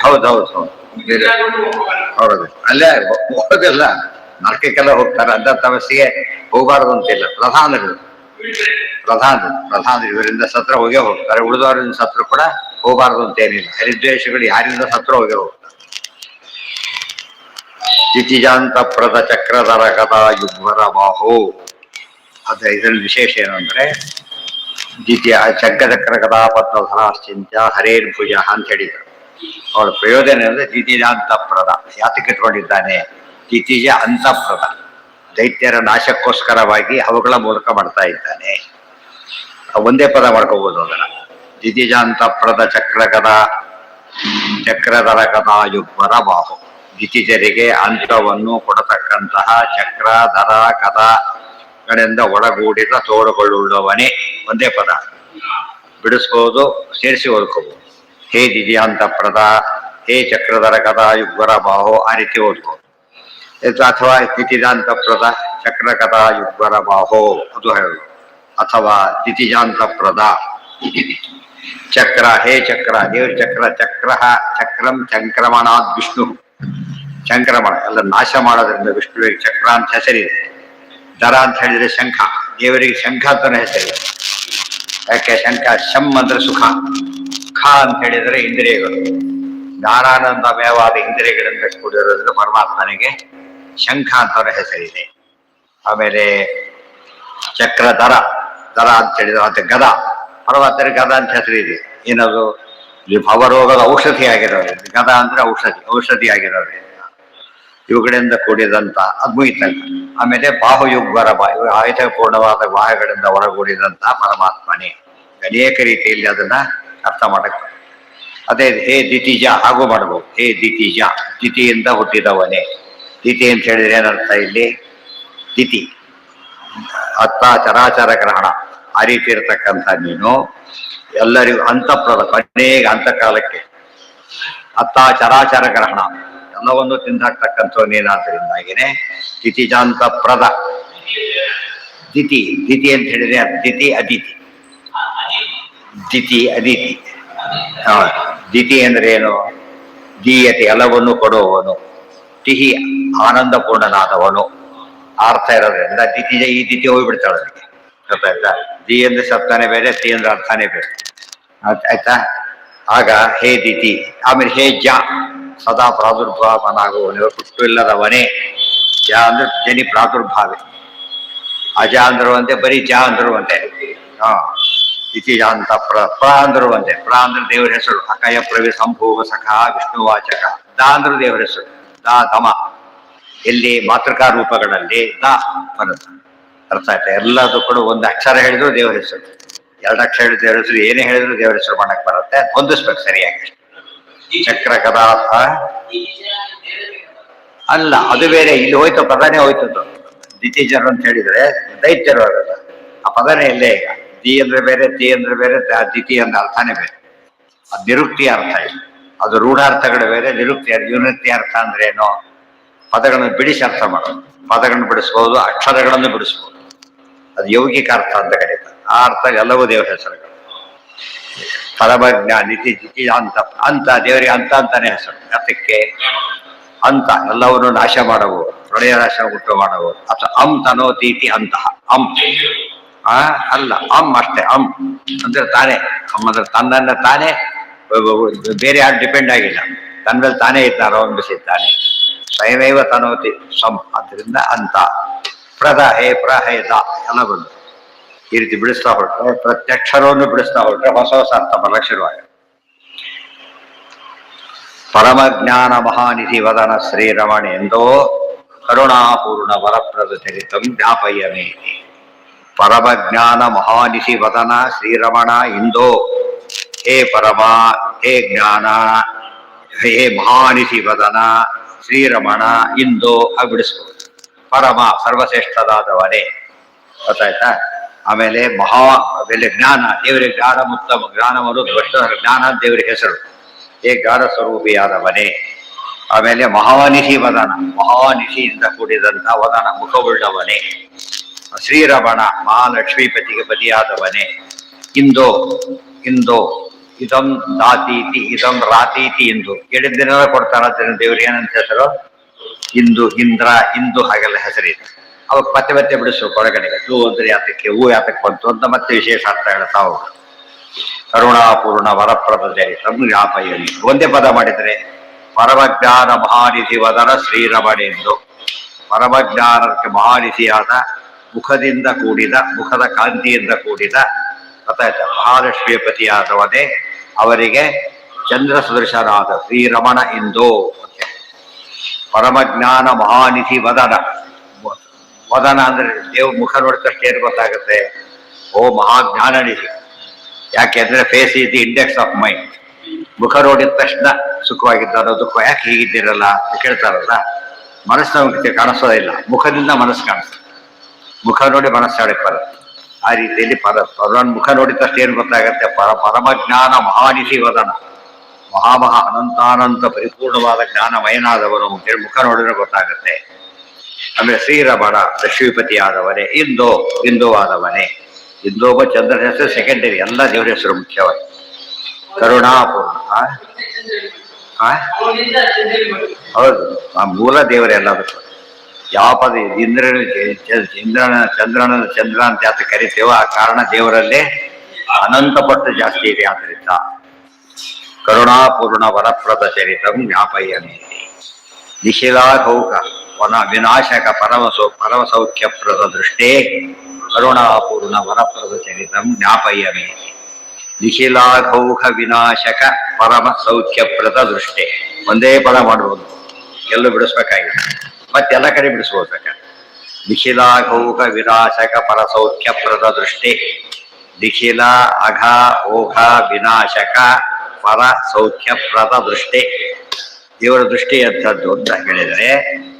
ಹೌದೌದು ಹೌದು. ಅಲ್ಲೇ ಹೋಗೋದಿಲ್ಲ, ನರಕಕ್ಕೆಲ್ಲ ಹೋಗ್ತಾರೆ. ಅಂತ ತಮಸ್ಸಿಗೆ ಹೋಗಬಾರದು ಅಂತಿಲ್ಲ. ಪ್ರಧಾನರು ಇವರಿಂದ ಸತ್ರ ಹೋಗೇ ಹೋಗ್ತಾರೆ. ಉಳಿದವರಿಂದ ಸತ್ರ ಕೂಡ ಹೋಗಬಾರದು ಅಂತ ಏನಿಲ್ಲ. ಹರಿದ್ವೇಷಗಳು ಯಾರಿಂದ ಸತ್ರ ಹೋಗೇ ಹೋಗ್ತಾರೆ. ದಿತಿಜಾಂತ ಪ್ರದ ಚಕ್ರಧರ ಕಥಾ ಯುಗ್ಮರ ಬಾಹು. ಅದ ಇದರಲ್ಲಿ ವಿಶೇಷ ಏನು ಅಂದ್ರೆ, ದ್ವಿತೀಯ ಚಕ್ರ ಕಥಾ ಪದ್ಮಧರಾಶ್ಚಿಂತ್ಯ ಹರೇರ್ಭುಜ ಅಂತ ಹೇಳಿದ್ರು. ಅವಳ ಪ್ರಯೋಜನ ಅಂದ್ರೆ ದ್ವಿತೀಯ ಅಂತಃಪ್ರದ. ಯಾತಕ್ಕೆ ಇಟ್ಕೊಂಡಿದ್ದಾನೆ? ದ್ವಿತೀಯ ಅಂತಃಪ್ರದ, ದೈತ್ಯರ ನಾಶಕ್ಕೋಸ್ಕರವಾಗಿ ಅವುಗಳ ಮೂಲಕ ಮಾಡ್ತಾ ಇದ್ದಾನೆ. ಒಂದೇ ಪದ ಮಾಡ್ಕೋಬಹುದು ಅದನ್ನ. ದ್ವಿತೀಯ ಅಂತಃಪ್ರದ ಚಕ್ರಧರ ಕಥಾ ಯುಗ್ಮರ ಬಾಹು. ದ್ವಿತೀಯರಿಗೆ ಅಂತವನ್ನು ಕೊಡತಕ್ಕಂತಹ ಚಕ್ರ ಧರ ಕಥಗಳಿಂದ ಒಳಗೂಡಿದ ತೋಳುಗಳುಳ್ಳವನೇ. ಒಂದೇ ಪದ ಬಿಡಿಸ್ಬೋದು, ಸೇರಿಸಿ ಓದ್ಕೋಬಹುದು. ಹೇ ದ್ವಿತೀಯಾಂತಪ್ರದ, ಹೇ ಚಕ್ರಧರ ಕಥಾ ಯುಗ್ಮರ ಬಾಹು, ಆ ರೀತಿ ಓದ್ಬೋದು. ಅಥವಾ ದ್ವಿತೀಯಾಂತಪ್ರದ ಚಕ್ರ ಕಥಾ ಯುಗ್ಮರ ಬಾಹೋ ಅದು ಹೇಳುದು. ಅಥವಾ ದ್ವಿತೀಯಾಂತಪ್ರದ ಚಕ್ರ, ಹೇ ಚಕ್ರ, ದೇವ್ರ ಚಕ್ರ. ಚಕ್ರಂ ಚಂಕ್ರಮಣಾದ್ ವಿಷ್ಣು. ಸಂಕ್ರಮಣ ಎಲ್ಲ ನಾಶ ಮಾಡೋದ್ರಿಂದ ವಿಷ್ಣುವಿಗೆ ಚಕ್ರ ಅಂತ ಹೆಸರಿದೆ. ದರ ಅಂತ ಹೇಳಿದ್ರೆ ಶಂಖ, ದೇವರಿಗೆ ಶಂಖ ಅಂತಾನೆ ಹೆಸರಿದೆ. ಯಾಕೆ? ಶಂಖ ಶಂ ಅಂದ್ರೆ ಸುಖ, ಖ ಅಂತ ಹೇಳಿದ್ರೆ ಇಂದ್ರಿಯಗಳು. ಜ್ಞಾನಾನಂದಮಯವಾದ ಇಂದ್ರಿಯಗಳಿಂದ ಕೂಡಿರೋದ್ರಿಂದ ಪರಮಾತ್ಮನಿಗೆ ಶಂಖ ಅಂತಾನೆ ಹೆಸರಿದೆ. ಆಮೇಲೆ ಚಕ್ರ ದರ ಅಂತ ಹೇಳಿದ್ರೆ ಮತ್ತೆ ಗದ, ಪರಮಾತ್ಮನಿಗೆ ಗದ ಅಂತ ಹೆಸರಿದೆ. ಏನದು? ಭವರೋಗದ ಔಷಧಿ ಆಗಿರೋದು ಗದ ಅಂದ್ರೆ ಔಷಧಿ ಆಗಿರೋದ್ರಿಂದ ಇವುಗಳಿಂದ ಕೂಡಿದಂತ ಅದ್ಭುತಂಗ. ಆಮೇಲೆ ಬಾಹುಯುಗ್ವರ ಬಾಹು, ಆಯುಧಪೂರ್ಣವಾದ ಬಾಹುಗಳಿಂದ ಹೊರಗೂಡಿದಂತಹ ಪರಮಾತ್ಮನೇ. ಅನೇಕ ರೀತಿಯಲ್ಲಿ ಅದನ್ನ ಅರ್ಥ ಮಾಡಕ್ಕೆ. ಅದೇ ಹೇ ದ್ವಿತೀಜ ಹಾಗೂ ಮಾಡಬಹುದು. ಹೇ ದ್ವಿತೀಜ, ದ್ವಿತೀಯಿಂದ ಹುಟ್ಟಿದವನೇ. ದ್ವಿತಿ ಅಂತ ಹೇಳಿದ್ರೆ ಏನರ್ಥ ಇಲ್ಲಿ? ದ್ವಿತಿ ಅತ್ತ ಚರಾಚರ ಗ್ರಹಣ, ಆ ರೀತಿ ಇರತಕ್ಕಂಥ ನೀನು ಎಲ್ಲರಿಗೂ ಅಂತಃಪ್ರದ, ಕೊನೆಗೆ ಅಂತಕಾಲಕ್ಕೆ ಅತ್ತ ಚರಾಚರ ಗ್ರಹಣ ಎಲ್ಲವನ್ನು ತಿಂದಾಕ್ತಕ್ಕಂಥ ನೀನಾದ್ರಿಂದಾಗಿನೇ ದ್ವಿತೀಜಾಂತಪ್ರದ. ದ್ವಿತಿ ಅಂತ ಹೇಳಿದ್ರೆ ದ್ವಿತಿ ಅದಿತಿ. ಅದಿತಿ. ದ್ವಿತಿ ಅಂದ್ರೆ ಏನು? ದೀಯತೆ, ಎಲ್ಲವನ್ನು ಕೊಡುವವನು. ತಿಹಿ ಆನಂದಪೂರ್ಣನಾದವನು. ಅರ್ಥ ಇರೋದ್ರಿಂದ ದ್ವಿತೀಯ, ಈ ದ್ವಿತೀಯ ಹೋಗ್ಬಿಡ್ತಾಳೆ ಅದಕ್ಕೆ. ಗೊತ್ತಾಯ್ತಾ? ದಿ ಅಂದ್ರೆ ಶಬ್ದನೇ ಬೇರೆ, ತಿ ಅಂದ್ರೆ ಅರ್ಥನೇ ಬೇರೆ. ಆಯ್ತಾ? ಆಗ ಹೇ ದ್ವಿತಿ. ಆಮೇಲೆ ಹೇ ಜ, ಸದಾ ಪ್ರಾದುರ್ಭಾವನಾಗುವವನು, ಹುಟ್ಟು ಇಲ್ಲದವನೇ. ಜ ಅಂದ್ರೆ ಜನಿ ಪ್ರಾದುರ್ಭಾವಿ. ಅಜ ಅಂದ್ರು ಅಂತೆ, ಬರೀ ಜ ಅಂದ್ರು ಅಂತೆ. ದ್ವಿತೀಯ ಅಂತ ಪ್ರ ಅಂದ್ರು ಅಂತೆ. ಪ್ರ ಅಂದ್ರೆ ದೇವರ ಹೆಸರು. ಅಕಯ ಪ್ರವಿ ಸಂಭೂವ ಸಖ ವಿಷ್ಣುವಾಚಕ. ದ ಅಂದ್ರು ದೇವರ ಹೆಸರು. ದಮ ಎಲ್ಲಿ ಮಾತೃಕಾ ರೂಪಗಳಲ್ಲಿ ದ ಬರುತ್ತೆ. ಅರ್ಥ ಆಯ್ತಾ? ಎಲ್ಲದೂ ಕೂಡ ಒಂದು ಅಕ್ಷರ ಹೇಳಿದ್ರು ದೇವರ ಹೆಸರು, ಎರಡು ಅಕ್ಷರ ಹೇಳಿದ್ರು ದೇವರ ಹೆಸರು, ಏನೇ ಹೇಳಿದ್ರು ದೇವರ ಹೆಸರು ಮಾಡಕ್ ಬರುತ್ತೆ. ಹೊಂದಿಸ್ಬೇಕು ಸರಿಯಾಗಿ. ಚಕ್ರ ಕದಾ ಅಲ್ಲ, ಅದು ಬೇರೆ. ಇಲ್ಲಿ ಹೋಯ್ತು, ಪದನೇ ಹೋಯ್ತದ್ದು. ದ್ವಿತೀಜರು ಅಂತ ಹೇಳಿದ್ರೆ ದೈತ್ಯರು ಅವರಲ್ಲ. ಆ ಪದನೇ ಇಲ್ಲೇ. ಈಗ ದಿ ಅಂದ್ರೆ ಬೇರೆ, ತಿ ಅಂದ್ರೆ ಬೇರೆ, ದ್ವಿತೀಯ ಅಂದ್ರೆ ಅರ್ಥನೇ ಬೇರೆ. ಅದು ನಿರುಕ್ತಿಯ ಅರ್ಥ ಇದೆ. ಅದು ರೂಢಾರ್ಥಗಳು ಬೇರೆ, ನಿರುಕ್ತಿ ಅರ್ಥ ಅಂದ್ರೆ ಏನು? ಪದಗಳನ್ನು ಬಿಡಿಸಿ ಅರ್ಥ ಮಾಡೋದು. ಪದಗಳನ್ನು ಬಿಡಿಸ್ಬೋದು, ಅಕ್ಷರಗಳನ್ನು ಬಿಡಿಸ್ಬೋದು. ಅದು ಯೌಗಿಕ ಅರ್ಥ ಅಂತ ಕರೀತಾರೆ. ಆ ಅರ್ಥ ಎಲ್ಲವೂ ದೇವರ ಹೆಸರುಗಳು. ಪರಮಜ್ಞ ದ್ವಿತೀಯ ಅಂತ ದೇವರಿಗೆ ಅಂತ ಅಂತಾನೆ ಹೆಸರು. ಅದಕ್ಕೆ ಅಂತ ಎಲ್ಲವನ್ನು ನಾಶ ಮಾಡಬಹುದು, ಪ್ರಳಯ ನಾಶ ಉಂಟು ಮಾಡಬಹುದು. ಅಥವಾ ತನೋತೀತಿ ಅಂತಹ ಅಲ್ಲ, ಅಷ್ಟೇ. ಅಂದ್ರೆ ತಾನೇ. ಅಂದ್ರೆ ತನ್ನನ್ನ ತಾನೇ, ಬೇರೆ ಯಾರು ಡಿಪೆಂಡ್ ಆಗಿಲ್ಲ. ತನ್ನ ಮೇಲೆ ತಾನೇ ಇದ್ದಾರೋ ಅನ್ಬಿಸಿದ್ದಾನೆ. ಸ್ವಯಮೇವ ತನೋತಿ ಸಂ. ಆದ್ದರಿಂದ ಅಂತ ಪ್ರದ, ಹೇ ಪ್ರ, ಹೇ ದ ಎಲ್ಲ ಬಂದು ಈ ರೀತಿ ಬಿಡಿಸ್ತಾ ಹೊರಟ್ರೆ, ಪ್ರತ್ಯಕ್ಷರವನ್ನು ಬಿಡಿಸ್ತಾ ಹೊರಟ್ರೆ ಹೊಸ ಅರ್ಥ ಬರಕ್ಕೆ ಶುರುವಾಗ. ಪರಮಜ್ಞಾನ ಮಹಾನಿಧಿ ವದನ ಶ್ರೀರಮಣ ಎಂದೋ ಕರುಣಾಪೂರ್ಣ ವರಪ್ರದ ಚರಿತಂ ಜ್ಞಾಪಯಮೇತಿ. ಪರಮಜ್ಞಾನ ಮಹಾನಿಧಿ ವದನ ಶ್ರೀರಮಣ ಇಂದೋ. ಹೇ ಪರಮ, ಹೇ ಜ್ಞಾನ, ಹೇ ಮಹಾನಿಧಿ ವದನ ಶ್ರೀರಮಣ ಇಂದೋ ಬಿಡಿಸ್ಬೋದು. ಪರಮ ಸರ್ವಶ್ರೇಷ್ಠದಾದವನೇ. ಗೊತ್ತಾಯ್ತಾ? ಆಮೇಲೆ ಬೆಲೆ ಜ್ಞಾನ, ದೇವರಿಗೆ ಜ್ಞಾನ ಉತ್ತಮ ಜ್ಞಾನವನ್ನು ಜ್ಞಾನ ದೇವರಿಗೆ ಹೆಸರು. ಹೇ ಜ್ಞಾನ ಸ್ವರೂಪಿಯಾದವನೇ. ಆಮೇಲೆ ಮಹಾನಿಧಿ ವದನ, ಮಹಾನಿಧಿಯಿಂದ ಕೂಡಿದಂತ ವದನ, ಮುಖವುಳ್ಳವನೇ. ಶ್ರೀರಮಣ, ಮಹಾಲಕ್ಷ್ಮೀಪತಿಗೆ ಪತಿಯಾದವನೇ. ಇಂದೋ ಇದಂ ದಾತೀತಿ ಇದಂ ರಾತೀತಿ ಇಂದು ಕೇಳಿದ್ದನ್ನೆಲ್ಲ ಕೊಡ್ತಾರ ದೇವ್ರಿಗೆ ಏನಂತ ಹೆಸರು? ಇಂದು, ಇಂದ್ರ, ಇಂದು ಹಾಗೆಲ್ಲ ಹೆಸರಿದೆ. ಅವಾಗ ಮತ್ತೆ ಮತ್ತೆ ಬಿಡಿಸ್ಬೇಕು ಹೊರಗಡೆಗೆ. ದು ಅಂದ್ರೆ ಯಾತಕ್ಕೆ, ಹೂ ಯಾತಕ್ಕೆ ಬಂತು ಅಂತ ಮತ್ತೆ ವಿಶೇಷ ಅರ್ಥ ಹೇಳ್ತಾ ಹೋಗು. ಕರುಣಾಪೂರ್ಣ ವರಪ್ರದ ಚರಿತಂ ಜ್ಞಾಪಯಲಿ. ಒಂದೇ ಪದ ಮಾಡಿದ್ರೆ ಪರಮಜ್ಞಾನ ಮಹಾನಿಧಿ ವದನ ಶ್ರೀರಮಣೆಂದು. ಪರಮಜ್ಞಾನಕ್ಕೆ ಮಹಾನಿಧಿಯಾದ ಮುಖದಿಂದ ಕೂಡಿದ, ಮುಖದ ಕಾಂತಿಯಿಂದ ಕೂಡಿದ ಗೊತ್ತಾಯ್ತ ಮಹಾಲಕ್ಷ್ಮಿಯ ಪತಿಯಾದವನೇ ಅವರಿಗೆ ಚಂದ್ರ ಸದೃಶನಾದ ಶ್ರೀರಮಣ ಇಂದು. ಪರಮಜ್ಞಾನ ಮಹಾನಿಧಿ ವದನ. ವದನ ಅಂದ್ರೆ ದೇವ್ ಮುಖ ನೋಡಿದ ತಕ್ಷಣ ಏನು ಗೊತ್ತಾಗುತ್ತೆ? ಓ ಮಹಾಜ್ಞಾನ ನಿಧಿ. ಯಾಕೆಂದ್ರೆ face is the index of mind. ಮುಖ ನೋಡಿದ ತಕ್ಷಣ ಸುಖವಾಗಿದ್ದಾರೋ ದುಃಖ, ಯಾಕೆ ಹೀಗಿದ್ದೀರಲ್ಲ ಅಂತ ಕೇಳ್ತಾರಲ್ಲ, ಮನಸ್ಸು ನಮಗೆ ಕಾಣಿಸೋದಿಲ್ಲ, ಮುಖದಿಂದ ಮನಸ್ಸು ಕಾಣಿಸ್ತದೆ. ಮುಖ ನೋಡಿ ಮನಸ್ಸಾಡಕ್ಕೆ ಬರುತ್ತೆ. ಆ ರೀತಿಯಲ್ಲಿ ಮುಖ ನೋಡಿದ ತಕ್ಷಣ ಏನು ಗೊತ್ತಾಗತ್ತೆ? ಪರಮಜ್ಞಾನ ಮಹಾನಿಧಿ ವದನ. ಮಹಾಮಹಾ ಅನಂತಾನಂತ ಪರಿಪೂರ್ಣವಾದ ಜ್ಞಾನಮಯನಾದವನು ಅಂತೇಳಿ ಮುಖ ನೋಡಿದ್ರೆ ಗೊತ್ತಾಗುತ್ತೆ. ಆಮೇಲೆ ಶ್ರೀರಮಣ ಲಕ್ಷ್ಮೀಪತಿಯಾದವನೇ ಇಂದೋ, ಇಂದುವಾದವನೇ. ಇಂದೋಬ ಚಂದ್ರ ಹೆಸರು ಸೆಕೆಂಡರಿ, ಎಲ್ಲ ದೇವರ ಹೆಸರು ಮುಖ್ಯವಾಗಿ. ಕರುಣಾಪೂರ್ಣ. ಹೌದು, ಆ ಮೂಲ ದೇವರೆಲ್ಲದಕ್ಕೂ. ಯಾವ ಪದ ಇಂದ್ರನ ಚಂದ್ರ ಅಂತ ಯಾತ ಕರಿತೇವೋ ಆ ಕಾರಣ ದೇವರಲ್ಲೇ ಅನಂತ ಪಟ್ಟು ಜಾಸ್ತಿ ಇದೆ. ಆದ್ರಿಂದ ಕರುಣಾಪೂರ್ಣ ವರಪ್ರದ ಚರಿತಂ ಜ್ಞಾಪಯಮಿ. ನಿಖಿಲಾಘೌಕ ವನ ವಿನಾಶಕ ಪರಮ ಸೌಖ್ಯಪ್ರದ ದೃಷ್ಟೇ ಕರುಣಾಪೂರ್ಣ ವರಪ್ರದ ಚರಿತಂ ಜ್ಞಾಪಯಮಿ. ನಿಖಿಲಾಘೌಕ ವಿನಾಶಕ ಪರಮ ಸೌಖ್ಯಪ್ರದ ದೃಷ್ಟೇ. ಒಂದೇ ಪದ ಮಾಡ್ಬೋದು, ಎಲ್ಲೂ ಬಿಡಿಸ್ಬೇಕಾಗಿದೆ, ಮತ್ತೆಲ್ಲ ಕಡೆ ಬಿಡಿಸ್ಬೋದ್ಬೇಕಾದ್ರೆ. ನಿಖಿಲಾಘೌಕ ವಿನಾಶಕ ಪರಸೌಖ್ಯಪ್ರದ ದೃಷ್ಟಿ. ನಿಖಿಲ ಅಘ ಓಘ ವಿನಾಶಕ ಪರ ಸೌಖ್ಯಪ್ರದ ದೃಷ್ಟಿ. ದೇವರ ದೃಷ್ಟಿ ಎಂಥದ್ದು ಅಂತ ಹೇಳಿದರೆ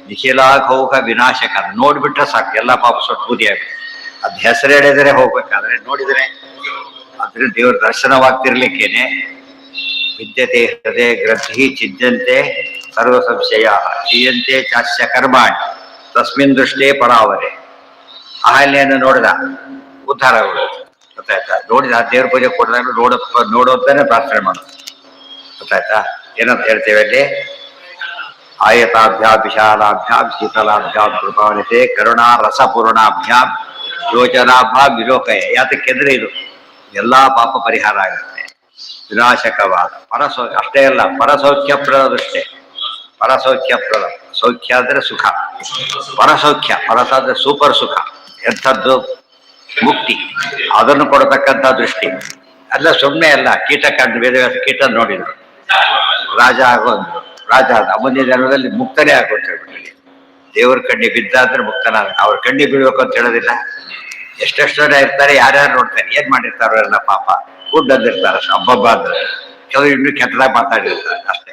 ನಿಖಿಲಾಘೌಕ ವಿನಾಶಕ. ಅದು ನೋಡ್ಬಿಟ್ರೆ ಸಾಕು, ಎಲ್ಲ ಪಾಪ ಸೊಟ್ಟು ಬುದ್ಧಿ ಆಗುತ್ತೆ. ಅದ್ ಹೆಸರು ಹೇಳಿದರೆ ಹೋಗ್ಬೇಕಾದ್ರೆ ನೋಡಿದರೆ ಅದ್ರ ದೇವರ ದರ್ಶನವಾಗ್ತಿರ್ಲಿಕ್ಕೇನೆ ವಿದ್ಯತೆ ಹೃದಯ ಗ್ರಂಥಿ ಚಿಂತೆ ಸರ್ವ ಸಂಶಯ ಚೀಯಂತೆ ಚಾಸ್ಯ ಕರ್ಮಾಣಿ ತಸ್ಮಿನ್ ದೃಷ್ಟೇ ಪರಾವರೆ. ಅಹಲ್ಯನ್ನು ನೋಡಿದ ಉದ್ಧಾರಗಳು ಗೊತ್ತಾಯ್ತಾ? ನೋಡಿದ ದೇವ್ರ ಪೂಜೆ ಕೊಡಿದಾಗ ನೋಡೋದಾನೆ ಪ್ರಾರ್ಥನೆ ಮಾಡೋದು ಗೊತ್ತಾಯ್ತಾ? ಏನಂತ ಹೇಳ್ತೇವೆ ಅಲ್ಲಿ? ಆಯತಾಭ್ಯಾಂ ವಿಶಾಲಾಭ್ಯಾಂ ಶೀತಲಾಭ್ಯಾಂ ಕೃಪಾವನಿತೆ ಕರುಣಾ ರಸಪೂರ್ಣಾಭ್ಯಾಂ ಯೋಚನಾಭ್ಯಾಂ ವಿಲೋಕಯ. ಯಾತಕ್ಕೆಂದ್ರೆ ಇದು ಎಲ್ಲಾ ಪಾಪ ಪರಿಹಾರ ಆಗುತ್ತೆ. ವಿನಾಶಕವಾದ ಅಷ್ಟೇ ಅಲ್ಲ, ಪರಸೌಖ್ಯಪ್ರದ ದೃಷ್ಟಿ. ಪರಸೌಖ್ಯಪ್ರದ, ಸೌಖ್ಯ ಅಂದ್ರೆ ಸುಖ, ಪರಸೌಖ್ಯ, ಪರಸ ಅಂದ್ರೆ ಸೂಪರ್ ಸುಖ, ಎಂಥದ್ದು ಮುಕ್ತಿ, ಅದನ್ನು ಕೊಡತಕ್ಕಂಥ ದೃಷ್ಟಿ. ಅಲ್ಲ ಸುಮ್ಮನೆ ಅಲ್ಲ. ಕೀಟ ಕಂಡು ವೇದವ್ಯಾಸ ಕೀಟ ನೋಡಿದ್ರು, ರಾಜ ಆಗೋಂದ್ರು. ರಾಜ ಮುಂದಿನ ಜನ್ಮದಲ್ಲಿ ಮುಕ್ತನೇ ಆಗೋಂತ ಹೇಳ್ಬಿಟ್ಟು ದೇವ್ರ ಕಣ್ಣಿ ಬಿದ್ದಾದ್ರೆ ಮುಕ್ತನಾದ. ಅವ್ರ ಕಣ್ಣಿ ಬೀಳ್ಬೇಕು ಅಂತ ಹೇಳೋದಿಲ್ಲ. ಎಷ್ಟೆಷ್ಟು ಜನ ಇರ್ತಾರೆ, ಯಾರ್ಯಾರು ನೋಡ್ತಾರೆ, ಏನ್ ಮಾಡಿರ್ತಾರೋ ಎಲ್ಲ ಪಾಪ ಗುಡ್ ಅಂದಿರ್ತಾರೆ ಹಬ್ಬಬ್ಬ ಅಂದ್ರೆ. ಕೆಲವು ಇನ್ನೂ ಕೆಟ್ಟದಾಗ ಮಾತಾಡಿರ್ತಾರೆ ಅಷ್ಟೇ.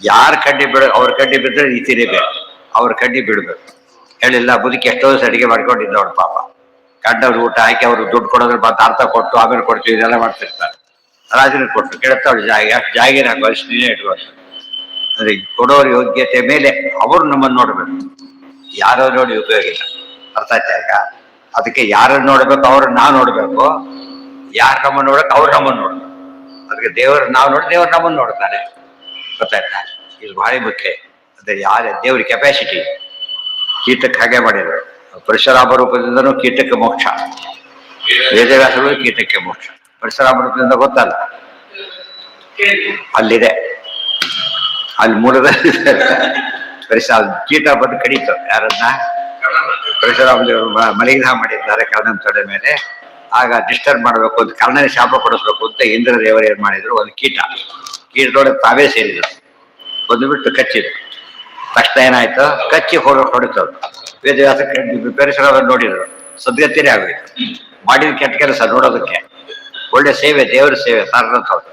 ಯಾರ ಕಡ್ಡಿ ಅವ್ರ ಕಡ್ಡಿ ಬಿದ್ದರೆ ರೀತಿನೇ ಬೇಕು, ಅವ್ರ ಕಡ್ಡಿ ಬಿಡ್ಬೇಕು. ಹೇಳಿಲ್ಲ ಬದುಕಿ ಎಷ್ಟೋ ದಿವಸ ಅಡಿಗೆ ಮಾಡ್ಕೊಂಡಿದ್ದವ್ರು ಪಾಪ. ಕಂಡವ್ರು ಊಟ ಹಾಕಿ ಅವರು ದುಡ್ಡು ಕೊಡೋದ್ರ ಅರ್ಥ ಕೊಟ್ಟು ಆಮೇಲೆ ಕೊಡ್ತೀವಿ ಇದೆಲ್ಲ ಮಾಡ್ತಿರ್ತಾರೆ. ರಾಜನಿಗೆ ಕೊಟ್ಟು ಕೇಳ್ತಾವ್ರು ಜಾಗಿರ ಹಾಕೋ ನೀನೇ ಇಟ್ಕೊಂಡು. ಅಂದ್ರೆ ಕೊಡೋರ ಯೋಗ್ಯತೆ ಮೇಲೆ ಅವರು ನಮ್ಮನ್ನು ನೋಡ್ಬೇಕು, ಯಾರೋ ನೋಡಿ ಉಪಯೋಗ ಇಲ್ಲ. ಅರ್ಥ ಆಯ್ತಾ ಈಗ? ಅದಕ್ಕೆ ಯಾರನ್ನು ನೋಡ್ಬೇಕು ಅವ್ರನ್ನ ನಾವು ನೋಡ್ಬೇಕು, ಯಾರು ನಮ್ಮನ್ನು ನೋಡಕ್ ಅವ್ರು ನಮ್ಮನ್ನು ನೋಡ್ಬೇಕು. ಅದಕ್ಕೆ ದೇವರು ನಾವು ನೋಡಿ ದೇವ್ರು ನಮ್ಮನ್ನು ನೋಡ್ತಾನೆ. ಗೊತ್ತಾಯ್ತಾ? ಇದು ಭಾರಿ ಮುಖ್ಯ. ಅದೇ ದೇವ್ರ ಕೆಪಾಸಿಟಿ. ಕೀಟಕ್ಕೆ ಹಾಗೆ ಮಾಡಿದ್ರು. ಪರಶುರಾಮ ರೂಪದಿಂದನೂ ಕೀಟಕ್ಕೆ ಮೋಕ್ಷ, ವೇದವ್ಯಾಸಗಳು ಕೀಟಕ್ಕೆ ಮೋಕ್ಷ. ಪರಶುರಾಮ ರೂಪದಿಂದ ಗೊತ್ತಲ್ಲ, ಅಲ್ಲಿದೆ, ಅಲ್ಲಿ ಮೂಲದಲ್ಲಿ ಕೀಟ ಬಂದು ಕಡಿತು ಯಾರನ್ನ? ಪರಶುರಾಮ ದೇವರು ಮಲಿಗ್ರಹ ಮಾಡಿದ್ದಾರೆ ಕರ್ಣನ ತೊಡೆ ಮೇಲೆ. ಆಗ ಡಿಸ್ಟರ್ಬ್ ಮಾಡಬೇಕು ಅಂತ, ಕರ್ಣನ ಶಾಪ ಕೊಡಿಸ್ಬೇಕು ಅಂತ ಇಂದ್ರ ದೇವರು ಏನ್ ಮಾಡಿದ್ರು, ಒಂದು ಕೀಟದೊಳಗೆ ತಾವೇ ಸೇರಿದ್ರು, ಬಂದುಬಿಟ್ಟು ಕಚ್ಚಿದ್ರು. ತಕ್ಷಣ ಏನಾಯ್ತು, ಕಚ್ಚಿ ಹೊಡಿತವ್ರು. ವೇದವ್ಯಾಸ ಪರಶುರಾಮ ನೋಡಿದ್ರು, ಸದ್ಗತಿನೇ ಆಗೋಯ್ತು. ಮಾಡಿದ ಕೆಟ್ಟ ಕೆಲಸ ನೋಡೋದಕ್ಕೆ ಒಳ್ಳೆ ಸೇವೆ, ದೇವರ ಸೇವೆ ಸಾರ್ರಂಥವ್ರು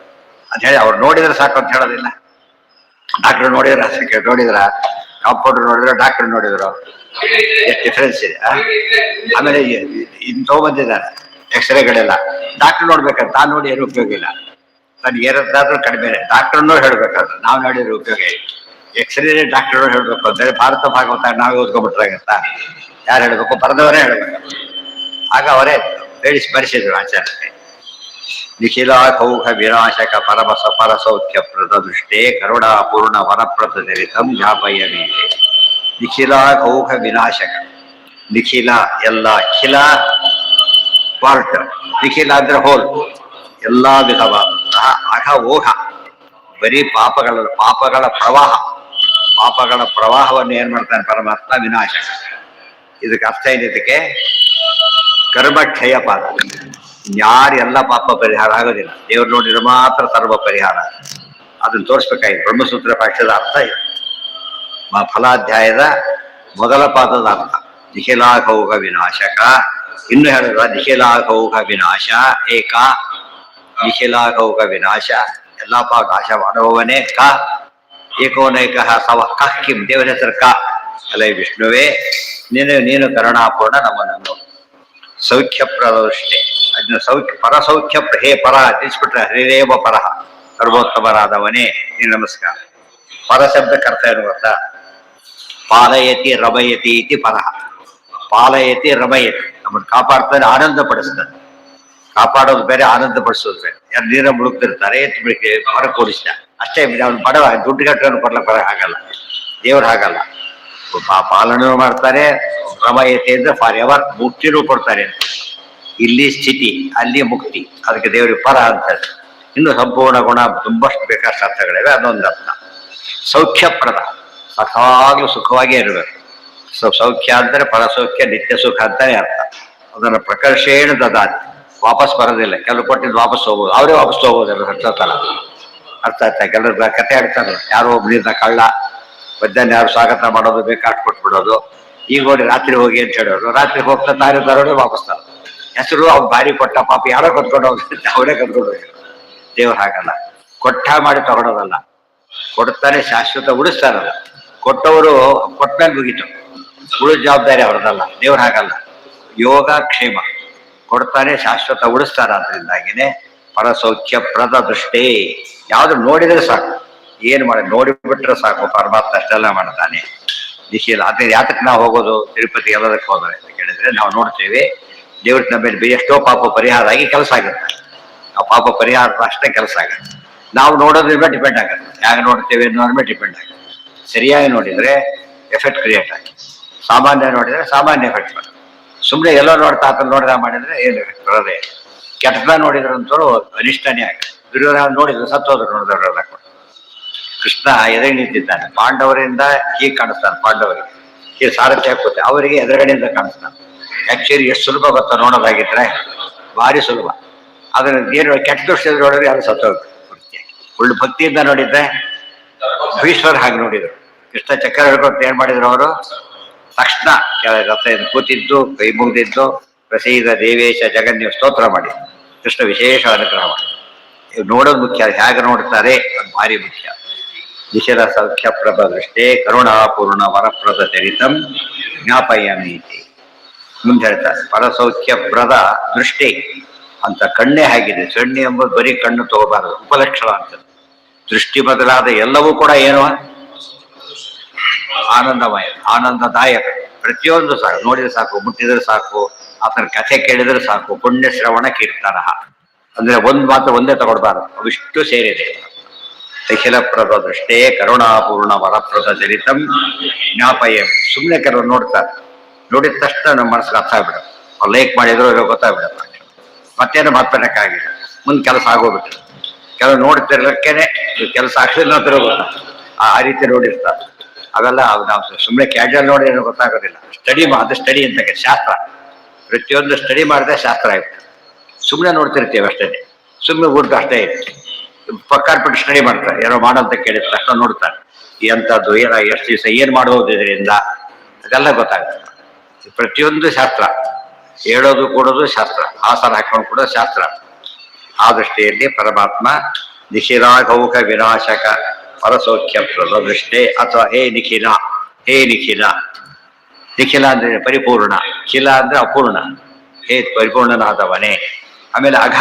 ಅಂತ ಹೇಳಿ ಅವ್ರು ನೋಡಿದ್ರೆ ಸಾಕು ಅಂತ ಹೇಳೋದಿಲ್ಲ. ಡಾಕ್ಟರ್ ನೋಡಿದ್ರ ಕಾಂಪೌಂಡರ್ ನೋಡಿದ್ರು, ಡಾಕ್ಟರ್ ನೋಡಿದ್ರು, ಎಷ್ಟು ಡಿಫ್ರೆನ್ಸ್ ಇದೆ. ಆಮೇಲೆ ಇನ್ನು ತಗೊಂಬಂದಿದ್ದಾರೆ ಎಕ್ಸ್ರೇಗಳೆಲ್ಲ. ಡಾಕ್ಟರ್ ನೋಡ್ಬೇಕಂತ ತಾನು ನೋಡಿ ಏನು ಉಪಯೋಗ ಇಲ್ಲ. ನನಗೆ ಏನಂತಾದ್ರೂ ಕಡಿಮೆ, ಡಾಕ್ಟರ್ ನೋಡಿ ಹೇಳ್ಬೇಕಾದ್ರೆ ನಾವು ನೋಡಿದ್ರೆ ಉಪಯೋಗ ಇಲ್ಲ. ಎಕ್ಸ್ರೇ ಡಾಕ್ಟರ್ ನೋಡಿ ಹೇಳ್ಬೇಕು ಅಂತೇಳಿ ಭಾರತ ಭಾಗವತ ನಾವೇ ಓದ್ಕೊಂಡ್ಬಿಟ್ರಾಗತ್ತ? ಯಾರು ಹೇಳ್ಬೇಕು? ಬರೆದವರೇ ಹೇಳ್ಬೇಕು. ಆಗ ಅವರೇ ಬರೆಸಿದ್ರು ಆಚಾರ್ಯತೆ. ನಿಖಿಲಾಘೌಘ ವಿನಾಶಕ ಪರಸೌಖ್ಯ ಪ್ರದ ದೃಷ್ಟೇ ಕರುಣಾಪೂರ್ಣ ವರಪ್ರತರಿತಂ ಜ್ಞಾಪಯಮೇ. ನಿಖಿಲಾಘೌಘ ವಿನಾಶಕ, ನಿಖಿಲ ಎಲ್ಲ, ಖಿಲ ಪಾರ್ಟ್, ನಿಖಿಲ ಅಂದ್ರೆ ಹೋಲ್, ಎಲ್ಲಾ ವಿಧವಾದಂತಹ ಅಘ ಬರೀ ಪಾಪಗಳ ಪ್ರವಾಹವನ್ನು ಏನ್ ಮಾಡ್ತಾನೆ ಪರಮಾತ್ಮ ವಿನಾಶಕ. ಇದಕ್ಕೆ ಅರ್ಥ ಏನಿದಕ್ಕೆ? ಕರ್ಮಕ್ಷಯ ಪಾದ. ಯಾರೆಲ್ಲ ಪಾಪ ಪರಿಹಾರ ಆಗೋದಿಲ್ಲ, ದೇವ್ರು ನೋಡಿದ್ರೆ ಮಾತ್ರ ಸರ್ವ ಪರಿಹಾರ. ಅದನ್ನ ತೋರಿಸ್ಬೇಕಾಗಿತ್ತು. ಬ್ರಹ್ಮಸೂತ್ರ ಭಾಷ್ಯದ ಅರ್ಥ ಇದೆ, ಫಲಾಧ್ಯಾಯದ ಮೊದಲ ಪಾದದ ಅರ್ಥ ನಿಖಿಲಾಘೌಘ ವಿನಾಶಕ. ಇನ್ನು ಹೇಳಿದ ನಿಖಿಲಾಘೌಘ ವಿನಾಶ ಏಕ, ನಿಖಿಲಾಘೌಘ ವಿನಾಶ ಎಲ್ಲಾ ಪಾಪ ನಾಶ ಮಾಡುವವನೇ ಕ, ಏಕೋನೈಕ ಸವ ಕಃ ಕಿಂ, ದೇವರ ಹೆಸರು ಕ. ಅಲೈ ವಿಷ್ಣುವೇ, ನೀನು ಕರುಣಾಪೂರ್ಣ, ನಮ್ಮನ್ನು ಸೌಖ್ಯಪ್ರದೃಷ್ಟೇ. ಅದನ್ನ ಪರಸೌಖ್ಯ, ಹೇ ಪರ ತಿಳಿಸ್ಬಿಟ್ರೆ ಹರಿರೇವ ಪರ, ಸರ್ವೋತ್ತಮರಾದವನೇ ನೀನು ನಮಸ್ಕಾರ. ಪರಶಬ್ದಕ್ಕೆ ಅರ್ಥ ಏನು ಗೊತ್ತಾ? ಪಾಲಯತಿ ರಮಯತಿ ಇತಿ ಪರಹ. ಪಾಲಯತಿ ರಮಯತಿ, ನಮ್ಮನ್ನು ಕಾಪಾಡ್ತಾನೆ, ಆನಂದ ಪಡಿಸ್ತಾನೆ. ಕಾಪಾಡೋದು ಬೇರೆ, ಆನಂದ ಪಡಿಸೋದು ಬೇರೆ. ಯಾರು ನೀರ ಮುಳುಗ್ತಿರ್ತಾರೆ, ಹೊರ ಕೂಡಿಸ್ತ ಅಷ್ಟೇ. ಅವ್ನು ಬಡವ, ದುಡ್ಡು ಗಟ್ಟನ್ನು ಕೊಡ್ಲಕ್ಕೆ ಬರ ಹಾಗಲ್ಲ, ದೇವ್ರು ಹಾಗಲ್ಲ. ಪಾಲನೆ ಮಾಡ್ತಾರೆ. ರಮಯತಿ ಅಂದ್ರೆ ಫಾರ್ ಎವರ್, ಮುಕ್ತಿನೂ ಕೊಡ್ತಾರೆ ಅಂತ. ಇಲ್ಲಿ ಸ್ಥಿತಿ, ಅಲ್ಲಿ ಮುಕ್ತಿ, ಅದಕ್ಕೆ ದೇವರಿಗೆ ಪರ ಅಂತಾರೆ. ಇನ್ನು ಸಂಪೂರ್ಣ ಗುಣ ತುಂಬಷ್ಟು ಬೇಕಷ್ಟು ಅರ್ಥಗಳಿವೆ, ಅದೊಂದು ಅರ್ಥ. ಸೌಖ್ಯಪ್ರದ, ಸಖಾಗ್ಲೂ ಸುಖವಾಗಿ ಇರಬೇಕು. ಸೌಖ್ಯ ಅಂದರೆ ಪರಸೌಖ್ಯ, ನಿತ್ಯ ಸುಖ ಅಂತಾನೆ ಅರ್ಥ. ಅದನ್ನು ಪ್ರಕರ್ಷೇಣ ದದಾತಿ, ವಾಪಸ್ ಬರೋದಿಲ್ಲ. ಕೆಲವು ಕೊಟ್ಟಿದ್ದು ವಾಪಸ್ ಹೋಗ್ಬೋದು, ಅವರೇ ವಾಪಸ್ ಹೋಗೋದಿಲ್ಲ. ಅರ್ಥ ಆಯ್ತಾ? ಕೆಲವರು ಕತೆ ಹೇಳ್ತಾರೆ, ಯಾರೋ ಒಬ್ಬನಿಂದ ಕಳ್ಳ ಮಧ್ಯಾಹ್ನ ಯಾರು ಸ್ವಾಗತ ಮಾಡೋದು, ಬೇಕಾಷ್ಟು ಕೊಟ್ಬಿಡೋದು. ಈಗ ನೋಡಿ ರಾತ್ರಿ ಹೋಗಿ ಅಂತ ಹೇಳೋರು, ರಾತ್ರಿ ಹೋಗ್ತಾ ತರೋದು ವಾಪಸ್ ತರೋದು. ಹೆಸರು ಅವ್ರು ಭಾರಿ ಕೊಟ್ಟ, ಪಾಪ ಯಾರೋ ಕತ್ಕೊಂಡು ಹೋಗ್ತಾರೆ, ಅವರೇ ಕತ್ಕೊಂಡು ಹೋಗಿದ್ರು. ದೇವ್ರು ಹಾಗಲ್ಲ, ಕೊಟ್ಟ ಮಾಡಿ ತಗೊಳೋದಲ್ಲ, ಕೊಡ್ತಾನೆ, ಶಾಶ್ವತ ಉಳಿಸ್ತಾರಲ್ಲ. ಕೊಟ್ಟವರು ಕೊಟ್ಮೇಲೆ ಮುಗೀತು, ಉಳಿದ ಜವಾಬ್ದಾರಿ ಅವ್ರದಲ್ಲ. ದೇವ್ರು ಹಾಗಲ್ಲ, ಯೋಗ ಕ್ಷೇಮ ಕೊಡ್ತಾನೆ, ಶಾಶ್ವತ ಉಳಿಸ್ತಾರ. ಅದರಿಂದಾಗಿನೇ ಪರಸೌಖ್ಯ ಪ್ರದ ದೃಷ್ಟೇ. ಯಾವ್ದು ನೋಡಿದ್ರೆ ಸಾಕು, ಏನು ಮಾಡಿ ನೋಡಿಬಿಟ್ರೆ ಸಾಕು, ಪರಮಾತ್ಮ ಅಷ್ಟೆಲ್ಲ ಮಾಡ್ತಾನೆ. ನಿಖಿಲ ಅದೇ ಯಾತಕ್ಕೆ ನಾವು ಹೋಗೋದು ತಿರುಪತಿ ಎಲ್ಲದಕ್ಕೆ ಹೋದ್ರೆ ಅಂತ ಕೇಳಿದ್ರೆ, ನಾವು ನೋಡ್ತೇವೆ ದೇವ್ರ ನಮ್ಮ ಎಷ್ಟೋ ಪಾಪ ಪರಿಹಾರ ಆಗಿ ಕೆಲಸ ಆಗುತ್ತೆ. ಆ ಪಾಪ ಪರಿಹಾರ ಅಷ್ಟೇ ಕೆಲಸ ಆಗುತ್ತೆ. ನಾವು ನೋಡೋದ್ರ ಮೇಲೆ ಡಿಪೆಂಡ್ ಆಗುತ್ತೆ, ಹೇಗೆ ನೋಡ್ತೇವೆ ಅನ್ನೋದ್ರ ಮೇಲೆ ಡಿಪೆಂಡ್ ಆಗುತ್ತೆ. ಸರಿಯಾಗಿ ನೋಡಿದ್ರೆ ಎಫೆಕ್ಟ್ ಕ್ರಿಯೇಟ್ ಆಗಿ, ಸಾಮಾನ್ಯ ನೋಡಿದ್ರೆ ಸಾಮಾನ್ಯ ಎಫೆಕ್ಟ್ ಬರುತ್ತೆ. ಸುಮ್ಮನೆ ಎಲ್ಲೋ ನೋಡ್ತಾ ನೋಡಿದ ಮಾಡಿದ್ರೆ ಏನು ಎಫೆಕ್ಟ್ ಬರೋದೇ. ಕೆಟ್ಟದ ನೋಡಿದ್ರಂತೂ ಅನಿಷ್ಟನೇ ಆಗುತ್ತೆ. ದುರ್ಯೋಧನ ನೋಡಿದ್ರು ಸತ್ತೋದ್ರು ನೋಡಿದವರೆಲ್ಲ ಕೂಡ. ಕೃಷ್ಣ ಎದುರು ನಿಂತಿದ್ದಾನೆ, ಪಾಂಡವರಿಂದ ಹೀಗೆ ಕಾಣಿಸ್ತಾನೆ, ಪಾಂಡವರಿಗೆ ಹೀಗೆ ಸಾರಥ್ಯ ಹಾಕುತ್ತೆ, ಅವರಿಗೆ ಎದುರುಗಡೆಯಿಂದ ಕಾಣಿಸ್ತಾನೆ. ಆಕ್ಚುಲಿ ಎಷ್ಟು ಸುಲಭ ಗೊತ್ತಾ ನೋಡೋದಾಗಿದ್ರೆ, ಭಾರಿ ಸುಲಭ. ಅದನ್ನ ಏನು ಕೆಟ್ಟ ದೃಷ್ಟಿ ನೋಡಿದ್ರೆ ಅದು ಸತ್ತೋಗ್ತದೆ ಪೂರ್ತಿಯಾಗಿ. ಒಳ್ಳೆ ಭಕ್ತಿಯಿಂದ ನೋಡಿದ್ರೆ ಭೀಶ್ವರ್ ಹಾಗೆ ನೋಡಿದ್ರು. ಕೃಷ್ಣ ಚಕ್ರ ಹಿಡ್ಕೊಂಡು ಏನ್ ಮಾಡಿದ್ರು ಅವರು? ತಕ್ಷಣ ರಥ ಕೂತಿದ್ದು, ಕೈ ಮುಗಿದಿದ್ದು, ಪ್ರಸೀದ ದೇವೇಶ ಜಗನ್ಯ ಸ್ತೋತ್ರ ಮಾಡಿ ಕೃಷ್ಣ ವಿಶೇಷ ಅನುಗ್ರಹ ಮಾಡಿ. ನೋಡೋದು ಮುಖ್ಯ, ಹೇಗೆ ನೋಡ್ತಾರೆ ಅದು ಭಾರಿ ಮುಖ್ಯ. ನಿಖಿಲ ಸೌಖ್ಯ ಪ್ರಭ ದೃಷ್ಟೇ ಕರುಣಾಪೂರ್ಣ ವರಪ್ರದ ಚರಿತಂ ಜ್ಞಾಪಯಮೀತಿ. ಮುಂದೆ ಹೇಳ್ತಾರೆ, ಪರಸೌಖ್ಯ ಪ್ರದ ದೃಷ್ಟಿ ಅಂತ ಕಣ್ಣೇ ಆಗಿದೆ. ಸಣ್ಣೆ ಎಂಬುದು ಬರೀ ಕಣ್ಣು ತಗೋಬಾರದು, ಉಪಲಕ್ಷಣ ಅಂತ. ದೃಷ್ಟಿ ಬದಲಾದ ಎಲ್ಲವೂ ಕೂಡ ಏನು? ಆನಂದಮಯ, ಆನಂದದಾಯಕ. ಪ್ರತಿಯೊಂದು ಸಾಕು, ನೋಡಿದ್ರೆ ಸಾಕು, ಮುಟ್ಟಿದ್ರೆ ಸಾಕು, ಆತನ ಕಥೆ ಕೇಳಿದ್ರೆ ಸಾಕು. ಪುಣ್ಯ ಶ್ರವಣ ಕೀರ್ತನ ಅಂದ್ರೆ ಒಂದು ಮಾತ್ರ ಒಂದೇ ತಗೊಳ್ಬಾರದು, ಅವಿಷ್ಟು ಸೇರಿದೆ. ನಿಖಿಲ ಪ್ರದ ದೃಷ್ಟೇ ಕರುಣಾಪೂರ್ಣ ವರಪ್ರದ ಚರಿತಂ ಜ್ಞಾಪಯ. ಸುಮ್ಮನೆ ಕೆಲವರು ನೋಡ್ತಾರೆ, ನೋಡಿದ ತಕ್ಷಣ ನಮ್ಮ ಮನಸ್ಸಿಗೆ ಅರ್ಥ ಆಗ್ಬಿಡುತ್ತೆ. ಅವ್ರು ಲೈಕ್ ಮಾಡಿದ್ರು ಇರೋ ಗೊತ್ತಾಗ್ಬಿಡುತ್ತೆ, ಮತ್ತೇನು ಮಾತಾಡಕ್ಕಾಗಿಲ್ಲ, ಮುಂದೆ ಕೆಲಸ ಆಗೋಗ್ಬಿಟ್ಟು. ಕೆಲವು ನೋಡ್ತಿರ್ಲಿಕ್ಕೇನೆ ಕೆಲಸ ಆಗ್ಲಿಲ್ಲ ಅಂತ ಗೊತ್ತ, ಆ ರೀತಿ ನೋಡಿರ್ತಾರೆ. ಅವೆಲ್ಲ ನಾವು ಸುಮ್ಮನೆ ಕ್ಯಾಜುವಲ್ ನೋಡಿ ಏನೋ ಗೊತ್ತಾಗೋದಿಲ್ಲ. ಅದು ಸ್ಟಡಿ ಅಂತ ಶಾಸ್ತ್ರ. ಪ್ರತಿಯೊಂದು ಸ್ಟಡಿ ಮಾಡಿದ್ರೆ ಶಾಸ್ತ್ರ ಆಗುತ್ತೆ. ಸುಮ್ಮನೆ ನೋಡ್ತಿರ್ತೀವಿ ಅಷ್ಟೇ, ಸುಮ್ಮನೆ ಊರ್ದು ಅಷ್ಟೇ ಇರುತ್ತೆ. ಪಕ್ಕಾಡ್ಬಿಟ್ಟು ಸ್ಟಡಿ ಮಾಡ್ತಾರೆ, ಏನೋ ಮಾಡೋಂತ ಕೇಳಿದ ತಕ್ಷಣ ನೋಡ್ತಾರೆ ಎಂಥದ್ದು, ಏನೋ ಎಷ್ಟು ದಿವಸ ಏನು ಮಾಡೋದು ಇದರಿಂದ, ಅದೆಲ್ಲ ಗೊತ್ತಾಗುತ್ತೆ. ಪ್ರತಿಯೊಂದು ಶಾಸ್ತ್ರ, ಹೇಳೋದು ಕೊಡೋದು ಶಾಸ್ತ್ರ, ಆಸನ ಹಾಕೊಂಡು ಕೂಡ ಶಾಸ್ತ್ರ. ಆ ದೃಷ್ಟಿಯಲ್ಲಿ ಪರಮಾತ್ಮ ನಿಖಿಲಾಘೌಘ ವಿನಾಶಕ ಪರಸೌಖ್ಯ ಪ್ರದೃಷ್ಟೇ. ಅಥವಾ ಹೇ ನಿಖಿಲ, ಹೇ ನಿಖಿಲ. ನಿಖಿಲ ಅಂದ್ರೆ ಪರಿಪೂರ್ಣ, ಖಿಲ ಅಂದ್ರೆ ಅಪೂರ್ಣ. ಹೇ ಪರಿಪೂರ್ಣನಾದವನೇ. ಆಮೇಲೆ ಅಘ,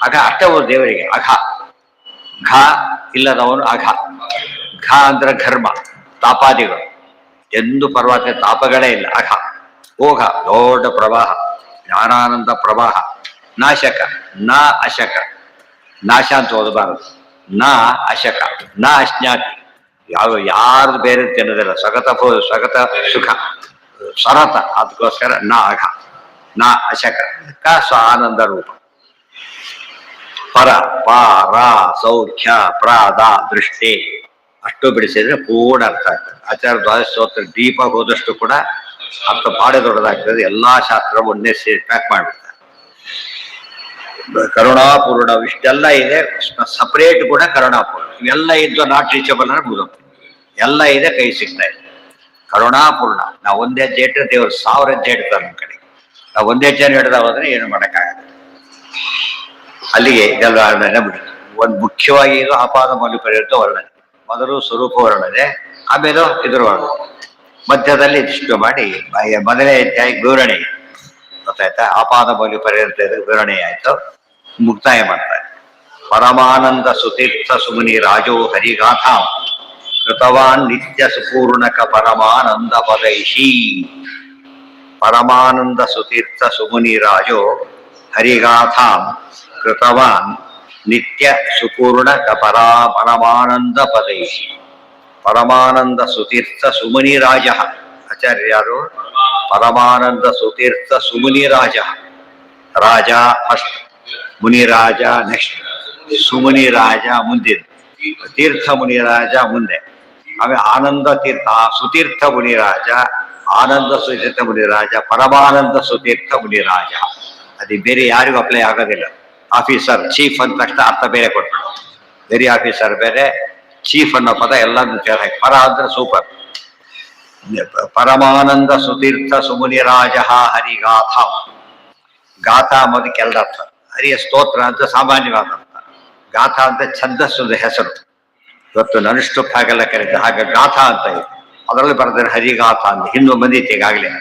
ಅಘ ಅಷ್ಟವು ದೇವರಿಗೆ ಅಘ. ಘ ಇಲ್ಲದವನು ಅಘ. ಘ ಅಂದ್ರೆ ಘರ್ಮ, ತಾಪಾದಿಗಳು. ಎಂದು ಪರ್ವತ ತಾಪಗಳೇ ಇಲ್ಲ. ಅಘ ಓಘ ದೊಡ್ಡ ಪ್ರವಾಹ, ಜ್ಞಾನಾನಂದ ಪ್ರವಾಹ. ನಾಶಕ ನ ಅಶಕ, ನಾಶ ಅಂತ ಓದಬಾರದು. ನ ಅಶಕ ನ ಅಶ್ನಾತಿ, ಯಾರ್ದು ಬೇರೆ ತಿನ್ನೋದಿಲ್ಲ. ಸ್ವಗತ ಸುಖ ಸ್ವರತ, ಅದಕ್ಕೋಸ್ಕರ ನ ಅಘ ನ ಅಶಕ ಕ ಸ್ವ ಆನಂದ ರೂಪ. ಪರ ಪ ರ ಸೌಖ್ಯ ಪ್ರಾದ ದೃಷ್ಟಿ ಅಷ್ಟು ಬಿಡಿಸಿದ್ರೆ ಪೂರ್ಣ ಅರ್ಥ ಆಗ್ತದೆ. ಆಚಾರ್ಯ ದ್ವಾದಶ ಸ್ತೋತ್ರ ದೀಪ ಹೋದಷ್ಟು ಕೂಡ ಅರ್ಥ ಭಾಳ ದೊಡ್ಡದಾಗ್ತದೆ. ಎಲ್ಲಾ ಶಾಸ್ತ್ರ ಒಂದೇ ಸೇರಿ ಪ್ಯಾಕ್ ಮಾಡಿಬಿಡ್ತಾರೆ. ಕರುಣಾಪೂರ್ಣ ಇಷ್ಟೆಲ್ಲ ಇದೆ, ಸಪರೇಟ್ ಕೂಡ ಕರುಣಾಪೂರ್ಣ. ಇವೆಲ್ಲ ಇದ್ದು ನಾಟ್ ರೀಚಬಲ್ ಅಂದ್ರೆ ಮುಗಿದು ಎಲ್ಲ ಇದೆ, ಕೈ ಸಿಗ್ತಾ ಇದೆ. ಕರುಣಾಪೂರ್ಣ. ನಾವು ಒಂದೇ ಹೆಜ್ಜೆ ಇಟ್ಟರೆ ದೇವರು 1000 ಹೆಜ್ಜೆ ಇಡ್ತಾರೆ ನಮ್ಮ ಕಡೆ. ನಾವು ಒಂದೇ ಹೆಜ್ಜೆ ಹಿಡ್ದ ಹೋದ್ರೆ ಏನು ಮಾಡೋಕ್ಕಾಗಲ್ಲ. ಅಲ್ಲಿಗೆ ಇದೆಲ್ಲ ವರ್ಣನೆ ಬಿಡುತ್ತೆ. ಒಂದು ಮುಖ್ಯವಾಗಿ ಇದು ಅಪಾದ ಮೌಲ್ಯ ಪರಿವರ್ತ ವರ್ಣನೆ. ಮೊದಲು ಸ್ವರೂಪ ವರ್ಣನೆ, ಆಮೇಲೆ ಇದ್ರ ವರ್ಣನೆ, ಮಧ್ಯದಲ್ಲಿ ಇಷ್ಟು ಮಾಡಿ ಮೊದಲೇ ಅಧ್ಯಾಯ ವಿವರಣೆ. ಗೊತ್ತಾಯ್ತಾ? ಅಪಾದ ಮೌಲ್ಯ ಪರಿವರ್ತ ವಿವರಣೆ ಆಯ್ತು, ಮುಕ್ತಾಯ ಮಾಡ್ತಾರೆ. ಪರಮಾನಂದ ಸುತೀರ್ಥ ಸುಮುನಿ ರಾಜೋ ಹರಿಗಾಥಾ ಕೃತವಾನ್ ನಿತ್ಯ ಸುಪೂರ್ಣಕ ಪರಮಾನಂದ ಪದೈಷಿ. ಪರಮಾನಂದ ಸುತೀರ್ಥ ಸುಮುನಿ ರಾಜೋ ಹರಿಗಾಥಾ ಕೃತವಾನ್ ನಿತ್ಯ ಸುಪೂರ್ಣಕ ಪರಮಾನಂದ ಪದೈಷಿ. ಪರಮಾನಂದ ಸುತೀರ್ಥ ಸುಮುನಿ ರಾಜ ಆಚಾರ್ಯರು. ಪರಮಾನಂದ ಸುತೀರ್ಥ ಸುಮುನಿ ರಾಜ, ರಾಜ ಫಸ್ಟ್, ಮುನಿರಾಜ ನೆಕ್ಸ್ಟ್, ಸುಮುನಿ ರಾಜ ಮುಂದಿನ, ತೀರ್ಥ ಮುನಿರಾಜ ಮುಂದೆ, ಆಮೇಲೆ ಆನಂದ ತೀರ್ಥ ಸುತೀರ್ಥ ಮುನಿರಾಜ, ಆನಂದ ಸುತೀರ್ಥ ಮುನಿರಾಜ, ಪರಮಾನಂದ ಸುತೀರ್ಥ ಮುನಿರಾಜ. ಅದು ಬೇರೆ ಯಾರಿಗೂ ಅಪ್ಲೈ ಆಗೋದಿಲ್ಲ. ಆಫೀಸರ್ ಚೀಫ್ ಅಂದ ತಕ್ಷಣ ಅರ್ಥ ಬೇರೆ ಕೊಟ್ಬಿಡು. ವೆರಿ ಆಫೀಸರ್ ಬೇರೆ, ಚೀಫ್ ಅನ್ನೋ ಪದ ಎಲ್ಲಾನು ಸೇರ್ ಹಾಕಿ. ಪರ ಅಂದ್ರೆ ಸೂಪರ್. ಪರಮಾನಂದ ಸುತೀರ್ಥ ಸುಮುನಿರಾಜ ಹರಿಗಾಥಾ. ಗಾಥಾ ಅನ್ನೋದು ಕೆಲದರ್ಥ. ಹರಿಯ ಸ್ತೋತ್ರ ಅಂತ ಸಾಮಾನ್ಯವಾದ ಅರ್ಥ. ಗಾಥಾ ಅಂತ ಛಂದಸ್ಸದ ಹೆಸರು. ಇವತ್ತು ನನುಷ್ಟು ಹಾಗೆಲ್ಲ ಕರೀತಾರೆ, ಹಾಗೆ ಗಾಥಾ ಅಂತ ಇದೆ. ಅದರಲ್ಲಿ ಬರೆದರೆ ಹರಿಗಾಥಾ ಅಂತ ಹಿಂದೂ ಬಂದಿತ್ತು ಈಗಾಗಲೇ.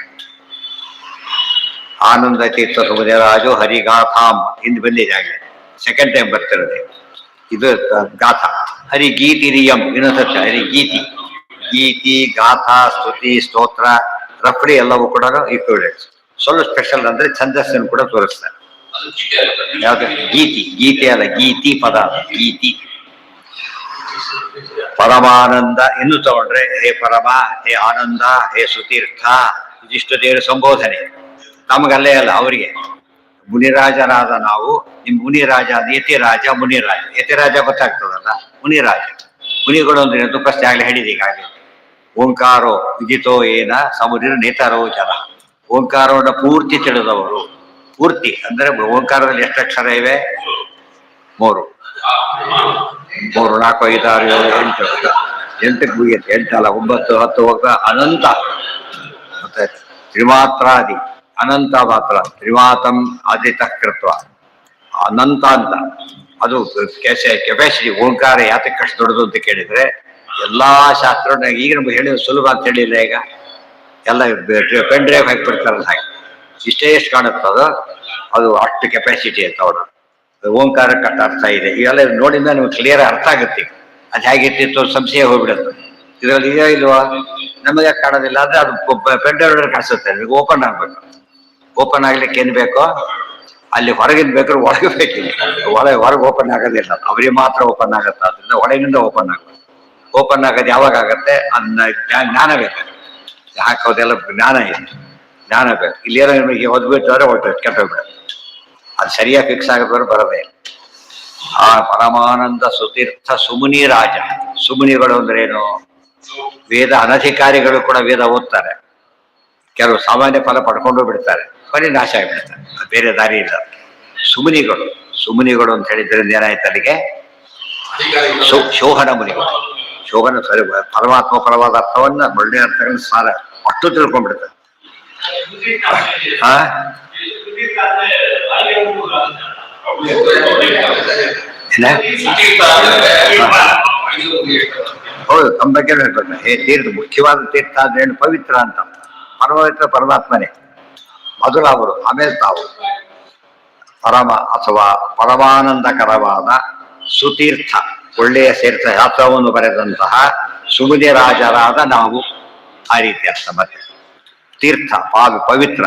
ಆನಂದ ತೀರ್ಥ ಸುಮುನಿರಾಜು ಹರಿಗಾಥಾಂ ಹಿಂದೆ ಬಂದಿದೆ ಆಗಲೇ, ಸೆಕೆಂಡ್ ಟೈಮ್ ಬರ್ತಿರೋದೆ ಇದು ಗಾಥಾ. ಹರಿಗೀತಿರಿಯಂ ಇನ್ನೊಂದು ಹರಿಗೀತಿ. ಗೀತಿ, ಗಾಥಾ, ಸ್ತುತಿ, ಸ್ತೋತ್ರ, ರಫ್ಡಿ ಎಲ್ಲವೂ ಕೂಡ ಈಕ್ವಿಡೆಂಟ್ಸ್. ಸ್ವಲ್ಪ ಸ್ಪೆಷಲ್ ಅಂದ್ರೆ ಛಂದಸ್ಸನ್ನು ಕೂಡ ತೋರಿಸ್ತಾರೆ. ಯಾವ್ದು? ಗೀತಿ. ಗೀತೆ ಅಲ್ಲ, ಗೀತಿ ಪದ, ಗೀತಿ. ಪರಮಾನಂದ ಇನ್ನು ತಗೊಂಡ್ರೆ ಹೇ ಪರಮ, ಹೇ ಆನಂದ, ಹೇ ಸುತೀರ್ಥ, ಇದಿಷ್ಟು ದೇವರ ಸಂಬೋಧನೆ. ನಮಗಲ್ಲೇ ಅಲ್ಲ, ಅವರಿಗೆ. ಮುನಿರಾಜರಾದ ನಾವು ನಿಮ್ ಮುನಿರಾಜ, ಯತಿರಾಜ, ಮುನಿರಾಜ. ಯತಿರಾಜ ಗೊತ್ತಾಗ್ತದಲ್ಲ, ಮುನಿರಾಜ. ಮುನಿಗಳು ಅಂದ್ರೆ ದುಃಖಸ್ಥೆ ಆಗ್ಲಿ ಹೇಳಿದೆ ಈಗಾಗಲೇ. ಓಂಕಾರೋ ವಿದಿತೋ ಏನ ಸಮುದ್ರ ನೇತಾರೋ ಜನ. ಓಂಕಾರವನ್ನು ಪೂರ್ತಿ ತಿಳಿದವರು. ಪೂರ್ತಿ ಅಂದ್ರೆ ಓಂಕಾರದಲ್ಲಿ ಎಷ್ಟು ಅಕ್ಷರ ಇವೆ? 3, 4, 5, 6, 7, 8. 8ಕ್ಕೆ ಮುಗಿಯುತ್ತೆ. 8 ಅಲ್ಲ, 9, 10 ಹೋಗ ಅನಂತ. ಮತ್ತೆ ತ್ರಿಮಾತ್ರಾದಿ ಅನಂತ ಮಾತ್ರ. ತ್ರಿಮಾತಂ ಆದಿತ ಕೃತ್ವ ಅನಂತ ಅಂತ. ಅದು ಕೆಪಾಸಿಟಿ. ಓಂಕಾರ ಯಾತಕ್ಕೆ ಅಷ್ಟು ದೊಡ್ಡದು ಅಂತ ಕೇಳಿದ್ರೆ, ಎಲ್ಲಾ ಶಾಸ್ತ್ರ ಈಗ ನಮ್ಗೆ ಹೇಳಿದ್ರೆ ಸುಲಭ ಅಂತ ಹೇಳಿಲ್ಲ. ಈಗ ಎಲ್ಲ ಪೆನ್ ಡ್ರೈವ್ ಹಾಕಿಬಿಡ್ತಾರಲ್ಲ, ಹಾಗೆ ಇಷ್ಟೇ ಎಷ್ಟು ಕಾಣುತ್ತದು, ಅದು ಅಷ್ಟು ಕೆಪಾಸಿಟಿ ಅಂತ ಅವರು. ಓಂಕಾರಕ್ಕೆ ಅಷ್ಟು ಅರ್ಥ ಇದೆ. ಇವೆಲ್ಲ ನೋಡಿಂದ ನಿಮ್ಗೆ ಕ್ಲಿಯರ್ ಅರ್ಥ ಆಗುತ್ತೆ. ಅದು ಹೇಗಿರ್ತಿತ್ತು ಸಂಶಯ ಹೋಗ್ಬಿಡುತ್ತೆ. ಇದರಲ್ಲಿ ಇದೆಯೋ ಇಲ್ವಾ ನಮಗೆ ಕಾಣೋದಿಲ್ಲ ಅಂದ್ರೆ ಅದು ಪೆನ್ ಡ್ರೈವ್ ಕಾಣಿಸುತ್ತೆ. ನಿಮಗೆ ಓಪನ್ ಆಗ್ಬೇಕು. ಓಪನ್ ಆಗ್ಲಿಕ್ಕೆ ಏನ್ ಬೇಕೋ ಅಲ್ಲಿ ಹೊರಗಿನ ಬೇಕಾದ್ರೆ ಒಳಗೆ ಬೇಕಿಲ್ಲ. ಹೊರಗೆ ಓಪನ್ ಆಗೋದಿಲ್ಲ, ಅವರಿಗೆ ಮಾತ್ರ ಓಪನ್ ಆಗುತ್ತೆ. ಅದರಿಂದ ಒಳಗಿಂದ ಓಪನ್ ಆಗುತ್ತೆ. ಓಪನ್ ಆಗೋದು ಯಾವಾಗ ಆಗತ್ತೆ? ಅದನ್ನ ಜ್ಞಾನ ಬೇಕಾಗುತ್ತೆ. ಹಾಕೋದೆಲ್ಲ ಜ್ಞಾನ ಇದೆ, ಜ್ಞಾನ ಬೇಕು. ಇಲ್ಲೇನೋ ನಿಮಗೆ ಓದ್ಬಿಟ್ಟಾದ್ರೆ ಹೊರಟು ಕೆಟ್ಟೋಗ್ಬಿಡುತ್ತೆ. ಅದು ಸರಿಯಾಗಿ ಫಿಕ್ಸ್ ಆಗಿದ್ರೆ ಬರೋದೇ. ಆ ಪರಮಾನಂದ ಸುತೀರ್ಥ ಸುಮುನಿ ರಾಜ. ಸುಮುನಿಗಳು ಅಂದ್ರೆ ಏನು? ವೇದ ಅನಧಿಕಾರಿಗಳು ಕೂಡ ವೇದ ಓದ್ತಾರೆ. ಕೆಲವು ಸಾಮಾನ್ಯ ಫಲ ಪಡ್ಕೊಂಡು ಬಿಡ್ತಾರೆ, ಕೊನೆ ನಾಶ ಆಗಿಬಿಡ್ತಾರೆ. ಬೇರೆ ದಾರಿ ಇಲ್ಲ. ಸುಮುನಿಗಳು. ಸುಮುನಿಗಳು ಅಂತ ಹೇಳಿದ್ರಿಂದ ಏನಾಯ್ತು ಅಲ್ಲಿಗೆ? ಶೋಹನ ಮುನಿಗಳು. ಶೋಹನ ಸರಿ ಪರಮಾತ್ಮ ಪರವಾದ ಅರ್ಥವನ್ನ ಒಳ್ಳೆಯ ಅರ್ಥಗಳನ್ನ ಸಾರ ಅಷ್ಟು ತಿಳ್ಕೊಂಡ್ಬಿಡ್ತಾರೆ. ಹೌದು, ತಮ್ಮ ಬಗ್ಗೆ ಹೇಳ್ಬೇಕು. ಹೇ ತೀರ್ಥ, ಮುಖ್ಯವಾದ ತೀರ್ಥ ಅಂದ್ರೆ ಏನು? ಪವಿತ್ರ ಅಂತ. ಪರಮವಿತ್ರ ಪರಮಾತ್ಮನೇ ಮೊದಲು ಅವರು, ಆಮೇಲೆ ತಾವು. ಪರಮ ಅಥವಾ ಪರಮಾನಂದಕರವಾದ ಸುತೀರ್ಥ, ಒಳ್ಳೆಯ ತೀರ್ಥ ಯಾತ್ರವನ್ನು ಬರೆದಂತಹ ಸುಮುನಿ ರಾಜರಾದ ನಾವು. ಆ ರೀತಿ ಅರ್ಥ. ಮತ್ತೆ ತೀರ್ಥ ಪವಿತ್ರ.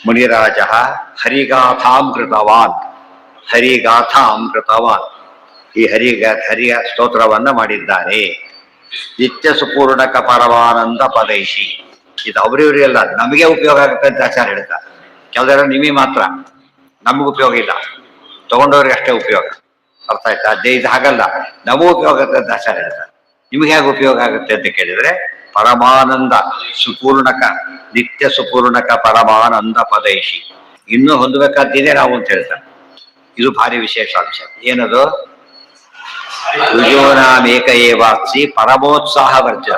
ಮುನಿರಾಜ ಹರಿಗಾಥಾಂ ಕೃತವಾನ್. ಹರಿಗಾಥಾಂ ಕೃತವಾನ್. ಈ ಹರಿಯ ಸ್ತೋತ್ರವನ್ನ ಮಾಡಿದ್ದಾರೆ. ನಿತ್ಯ ಸುಪೂರ್ಣಕ ಪರಮಾನಂದ ಪದೈಷಿ. ಇದು ಅವರಿವರಿಗೆಲ್ಲ ನಮಗೆ ಉಪಯೋಗ ಆಗುತ್ತೆ ಅಂತ ಆಚಾರ ಹೇಳ್ತಾರೆ. ಕೆಲವರ ನಿಮಗೆ ಮಾತ್ರ, ನಮಗೂ ಉಪಯೋಗ ಇಲ್ಲ, ತಗೊಂಡವ್ರಿಗೆ ಅಷ್ಟೇ ಉಪಯೋಗ. ಅರ್ಥ ಆಯ್ತಾ? ಇದು ಹಾಗಲ್ಲ, ನಮಗೂ ಉಪಯೋಗ ಆಗುತ್ತೆ ಅಂತ ಆಚಾರ ಹೇಳ್ತಾರೆ. ನಿಮ್ಗೆ ಹೇಗೆ ಉಪಯೋಗ ಆಗುತ್ತೆ ಅಂತ ಕೇಳಿದ್ರೆ, ಪರಮಾನಂದ ಸುಪೂರ್ಣಕ, ನಿತ್ಯ ಸುಪೂರ್ಣಕ ಪರಮಾನಂದ ಪದೈಷಿ. ಇನ್ನೂ ಹೊಂದಬೇಕಾದ್ದಿದೆ ನಾವು ಅಂತ ಹೇಳ್ತಾರೆ. ಇದು ಭಾರಿ ವಿಶೇಷ ಅಂಶ. ಏನದು? ರುಜೋನಾಮೇಕ ಏವಾತ್ಸಿ ಪರಮೋತ್ಸಾಹ ವರ್ಜ.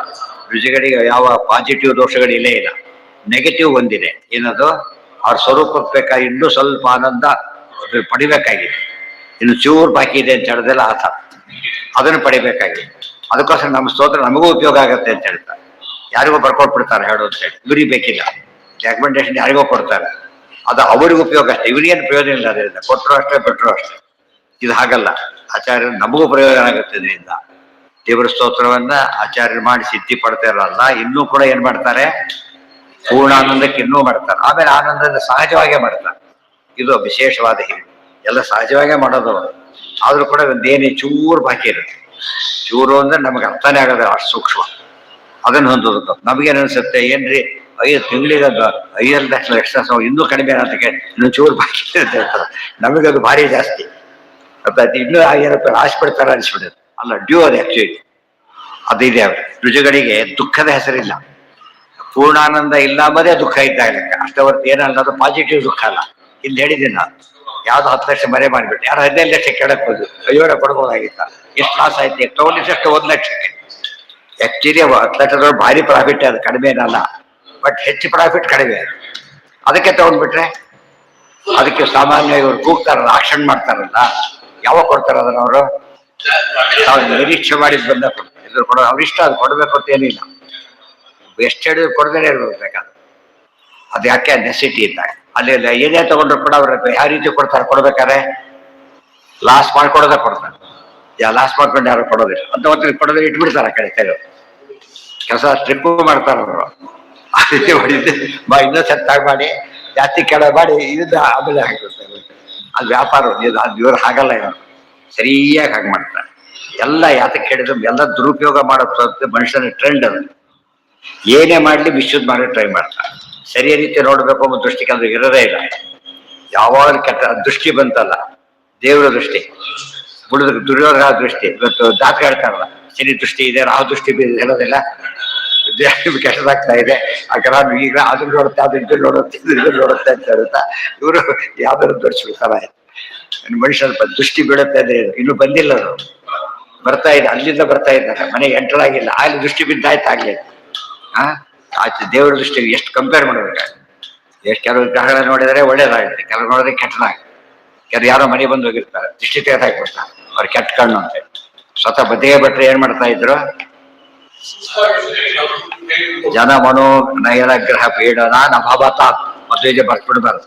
ರುಜುಗಳಿಗೆ ಯಾವ ಪಾಸಿಟಿವ್ ದೋಷಗಳಿಲ್ಲೇ ಇಲ್ಲ, ನೆಗೆಟಿವ್ ಒಂದಿದೆ. ಏನದು? ಅವ್ರ ಸ್ವರೂಪಕ್ಕೆ ಬೇಕಾಗಿ ಇನ್ನೂ ಸ್ವಲ್ಪ ಆನಂದ ಪಡಿಬೇಕಾಗಿದೆ, ಇನ್ನು ಚೂರು ಬಾಕಿ ಇದೆ ಅಂತ ಹೇಳಿದೆಲ್ಲ ಆತ ಅದನ್ನು ಪಡಿಬೇಕಾಗಿದೆ. ಅದಕ್ಕೋಸ್ಕರ ನಮ್ಮ ಸ್ತೋತ್ರ ನಮಗೂ ಉಪಯೋಗ ಆಗುತ್ತೆ ಅಂತ ಹೇಳ್ತಾರೆ. ಯಾರಿಗೋ ಬರ್ಕೊಟ್ಬಿಡ್ತಾರೆ ಹೇಳು ಅಂತ ಹೇಳಿ, ಇವ್ರಿಗೆ ಬೇಕಿಲ್ಲ. ರೆಕಮೆಂಡೇಶನ್ ಯಾರಿಗೋ ಕೊಡ್ತಾರೆ, ಅದು ಅವ್ರಿಗೆ ಉಪಯೋಗ ಅಷ್ಟೇ, ಇವ್ರಿಗೇನು ಪ್ರಯೋಜನ ಇಲ್ಲ. ಅದರಿಂದ ಕೊಟ್ಟರು ಅಷ್ಟೇ, ಬಿಟ್ಟರು ಅಷ್ಟೇ. ಇದು ಹಾಗಲ್ಲ, ಆಚಾರ್ಯರು ನಮಗೂ ಪ್ರಯೋಜನ ಆಗುತ್ತೆ. ಇದರಿಂದ ದೇವರ ಸ್ತೋತ್ರವನ್ನ ಆಚಾರ್ಯರು ಮಾಡಿ ಸಿದ್ಧಿ ಪಡ್ತಾರಲ್ಲ, ಇನ್ನೂ ಕೂಡ ಏನ್ ಮಾಡ್ತಾರೆ? ಪೂರ್ಣಾನಂದಕ್ಕೆ ಇನ್ನೂ ಮಾಡ್ತಾರೆ. ಆಮೇಲೆ ಆನಂದದ ಸಹಜವಾಗೇ ಮಾಡ್ತಾರೆ. ಇದು ವಿಶೇಷವಾದ ಹಿರಿಮೆ. ಎಲ್ಲ ಸಹಜವಾಗೇ ಮಾಡೋದು. ಆದ್ರೂ ಕೂಡ ಒಂದೇನೇ ಚೂರು ಬಾಕಿ ಇರುತ್ತೆ. ಚೂರು ಅಂದ್ರೆ ನಮಗೆ ಅರ್ಥನೇ ಆಗೋದು, ಅಷ್ಟು ಸೂಕ್ಷ್ಮ. ಅದನ್ನು ಹೊಂದೋದು ನಮಗೇನು ಅನ್ಸುತ್ತೆ? ಏನ್ರಿ 5 ತಿಂಗಳಿಗೆ 5 ಲಕ್ಷ ಎಕ್ಸ್ಟ್ರಾ ಇನ್ನೂ ಕಡಿಮೆ ಅನ್ನೋದಕ್ಕೆ ಇನ್ನೂ ಚೂರು ಬಾಕಿ ಇರುತ್ತೆ. ನಮಗದು ಭಾರಿ ಜಾಸ್ತಿ. ಇನ್ನೂ ಏನಪ್ಪ ಆಸೆ ಪಡ್ತಾರೆ ಅನಿಸ್ಬಿಡುತ್ತೆ. ಅಲ್ಲ, ಡ್ಯೂ ಅದು ಆಕ್ಚುಲಿ ಅದಿದೆ. ಅವ್ರಿಗೆ ರುಜುಗಳಿಗೆ ದುಃಖದ ಹೆಸರಿಲ್ಲ. ಪೂರ್ಣಾನಂದ ಇಲ್ಲ ಅಂಬೋದೇ ದುಃಖ ಇದ್ದಾಗ ಲೆಕ್ಕ ಅಷ್ಟೇ ಹೊರತು ಏನಲ್ಲ. ಅದು ಪಾಸಿಟಿವ್ ದುಃಖ ಅಲ್ಲ. ಇಲ್ಲಿ ಹೇಳಿದ್ದೀನಿ ನಾನು, ಯಾವ್ದು 10 ಲಕ್ಷ ಮರೆ ಮಾಡಿಬಿಟ್ಟು ಯಾರು 15 ಲಕ್ಷ ಕೇಳಕ್ ಹೋದ್ರು, ಅಯ್ಯೋಡ ಕೊಡ್ಬೋದಾಗಿತ್ತ. ಎಷ್ಟು ಲಾಸ್ ಆಯ್ತು? ತಗೊಂಡಿದ್ದಷ್ಟು 1 ಲಕ್ಷಕ್ಕೆ. ಆಕ್ಚುಲಿ 10 ಲಕ್ಷದವ್ರು ಭಾರಿ ಪ್ರಾಫಿಟ್, ಅದು ಕಡಿಮೆ ಏನಲ್ಲ, ಬಟ್ ಹೆಚ್ಚು ಪ್ರಾಫಿಟ್ ಕಡಿಮೆ. ಅದಕ್ಕೆ ತಗೊಂಡ್ಬಿಟ್ರೆ ಅದಕ್ಕೆ ಸಾಮಾನ್ಯ ಇವರು ಕೂಗ್ತಾರಲ್ಲ, ಆಕ್ಷನ್ ಮಾಡ್ತಾರಲ್ಲ, ಯಾವಾಗ ಕೊಡ್ತಾರೆ ಅದನ್ನ ಅವರು? ನಿರೀಕ್ಷೆ ಮಾಡಿದ್ ಬಂದ ಇದ್ರು ಕೊಡೋ. ಅವ್ರಿಷ್ಟ ಅದು ಕೊಡ್ಬೇಕು ಅಂತ ಏನಿಲ್ಲ. ಎಷ್ಟು ಹೇಳಿದ್ರು ಕೊಡದೇನೆ ಇರ್ಬೇಕಾದ್ರೆ. ಅದು ಯಾಕೆ? ನೆಸಿಟಿ ಇದ್ದಾಗ. ಅಲ್ಲಿ ಏನೇ ತಗೊಂಡ್ರು ಕೂಡ ಅವ್ರ ಯಾವ ರೀತಿ ಕೊಡ್ತಾರೆ? ಕೊಡ್ಬೇಕಾದ್ರೆ ಲಾಸ್ ಮಾಡ್ಕೊಡೋದೇ ಕೊಡ್ತಾರೆ. ಲಾಸ್ ಮಾಡ್ಕೊಂಡು ಯಾರು ಕೊಡೋದಿಲ್ಲ ಅಂತ ಕೊಡೋದ್ರೆ ಇಟ್ಬಿಡ್ತಾರೆ. ಆ ಕಡೆ ಕೆಲಸ ಟ್ರಿಪ್ಪು ಮಾಡ್ತಾರೆ ಅವರು. ಆ ರೀತಿ ಮಾಡಿದ್ದು ಇನ್ನೂ ಸೆತ್ತಾಗಿ ಮಾಡಿ ಜಾಸ್ತಿ ಕೆಳ ಮಾಡಿ ಇದನ್ನ ಆಮೇಲೆ ಹಾಕಿರ್ತಾರೆ. ಅದು ವ್ಯಾಪಾರ. ಇವ್ರು ಹಾಗಲ್ಲ, ಇವರು ಸರಿಯಾಗಿ ಹಾಗೆ ಮಾಡ್ತಾರೆ. ಎಲ್ಲ ಯಾತಕ್ಕೆ ಕೇಳಿದ್ರು ಎಲ್ಲ ದುರುಪಯೋಗ ಮಾಡೋ ಮನುಷ್ಯನ ಟ್ರೆಂಡ್ ಅದು. ಏನೇ ಮಾಡ್ಲಿ ವಿಶುದ್ಧ ಮಾಡಿ ಟ್ರೈ ಮಾಡ್ತಾರೆ. ಸರಿಯ ರೀತಿ ನೋಡ್ಬೇಕು ಅನ್ನೋ ದೃಷ್ಟಿ ಕೆಲವು ಇರೋದೇ ಇಲ್ಲ. ಯಾವಾಗಲೂ ಕೆಟ್ಟ ದೃಷ್ಟಿ ಬಂತಲ್ಲ, ದೇವರ ದೃಷ್ಟಿ, ಬಿಡುದ್ರ ದುರ್ಯೋಧನ ದೃಷ್ಟಿ. ಇವತ್ತು ದಾಖಲೆ ಹೇಳ್ತಾರಲ್ಲ, ಶನಿ ದೃಷ್ಟಿ ಇದೆ, ರಾಹು ದೃಷ್ಟಿ ಹೇಳೋದಿಲ್ಲ. ಕೆಟ್ಟದಾಗ್ತಾ ಇದೆ, ನಾನು ಈಗ ಅದನ್ನ ನೋಡುತ್ತೆ, ಇದು ನೋಡುತ್ತೆ ಅಂತ ಹೇಳ್ತಾ ಇವರು ಯಾವ್ದಾದ್ರು ತೋರಿಸ್ಬಿಡ್ತಾರ. ಮನುಷ್ಯನ ದೃಷ್ಟಿ ಬೀಳುತ್ತೆ ಅಂದ್ರೆ ಇನ್ನು ಬಂದಿಲ್ಲ, ಅದು ಬರ್ತಾ ಇದೆ. ಅಲ್ಲಿಂದ ಬರ್ತಾ ಇದ್ದಾರೆ, ಮನೆಗೆ ಎಂಟರ್ ಆಗಿಲ್ಲ, ಅಲ್ಲಿ ದೃಷ್ಟಿ ಬಿದ್ದಾಯ್ತು ಆಗ್ಲಿ. ಆಚೆ ದೇವರ ದೃಷ್ಟಿ ಎಷ್ಟು ಕಂಪೇರ್ ಮಾಡ್ಬೇಕಾಗುತ್ತೆ. ಎಷ್ಟು ಕೆಲವು ಗ್ರಹಗಳ ನೋಡಿದರೆ ಒಳ್ಳೇದಾಗುತ್ತೆ, ಕೆಲವು ನೋಡಿದ್ರೆ ಕೆಟ್ಟದಾಗುತ್ತೆ. ಕೆಲವು ಯಾರೋ ಮನೆ ಬಂದು ಹೋಗಿರ್ತಾರೆ, ದೃಷ್ಟಿ ತೆಗೆದಾಕ್ಬಿಡ್ತಾರೆ, ಅವ್ರು ಕೆಟ್ಟ ಕಣ್ಣು ಅಂತ. ಸ್ವತಃ ಬದಿಗೆ ಬಿಟ್ರೆ ಏನ್ ಮಾಡ್ತಾ ಇದ್ರು? ಜನ ಮನೋ ನಯನ ಗ್ರಹ ಪೀಡನ ನಭಾವತ ಮದುವೆಗೆ ಬರ್ಬಿಡ್ಬಾರ್ದು.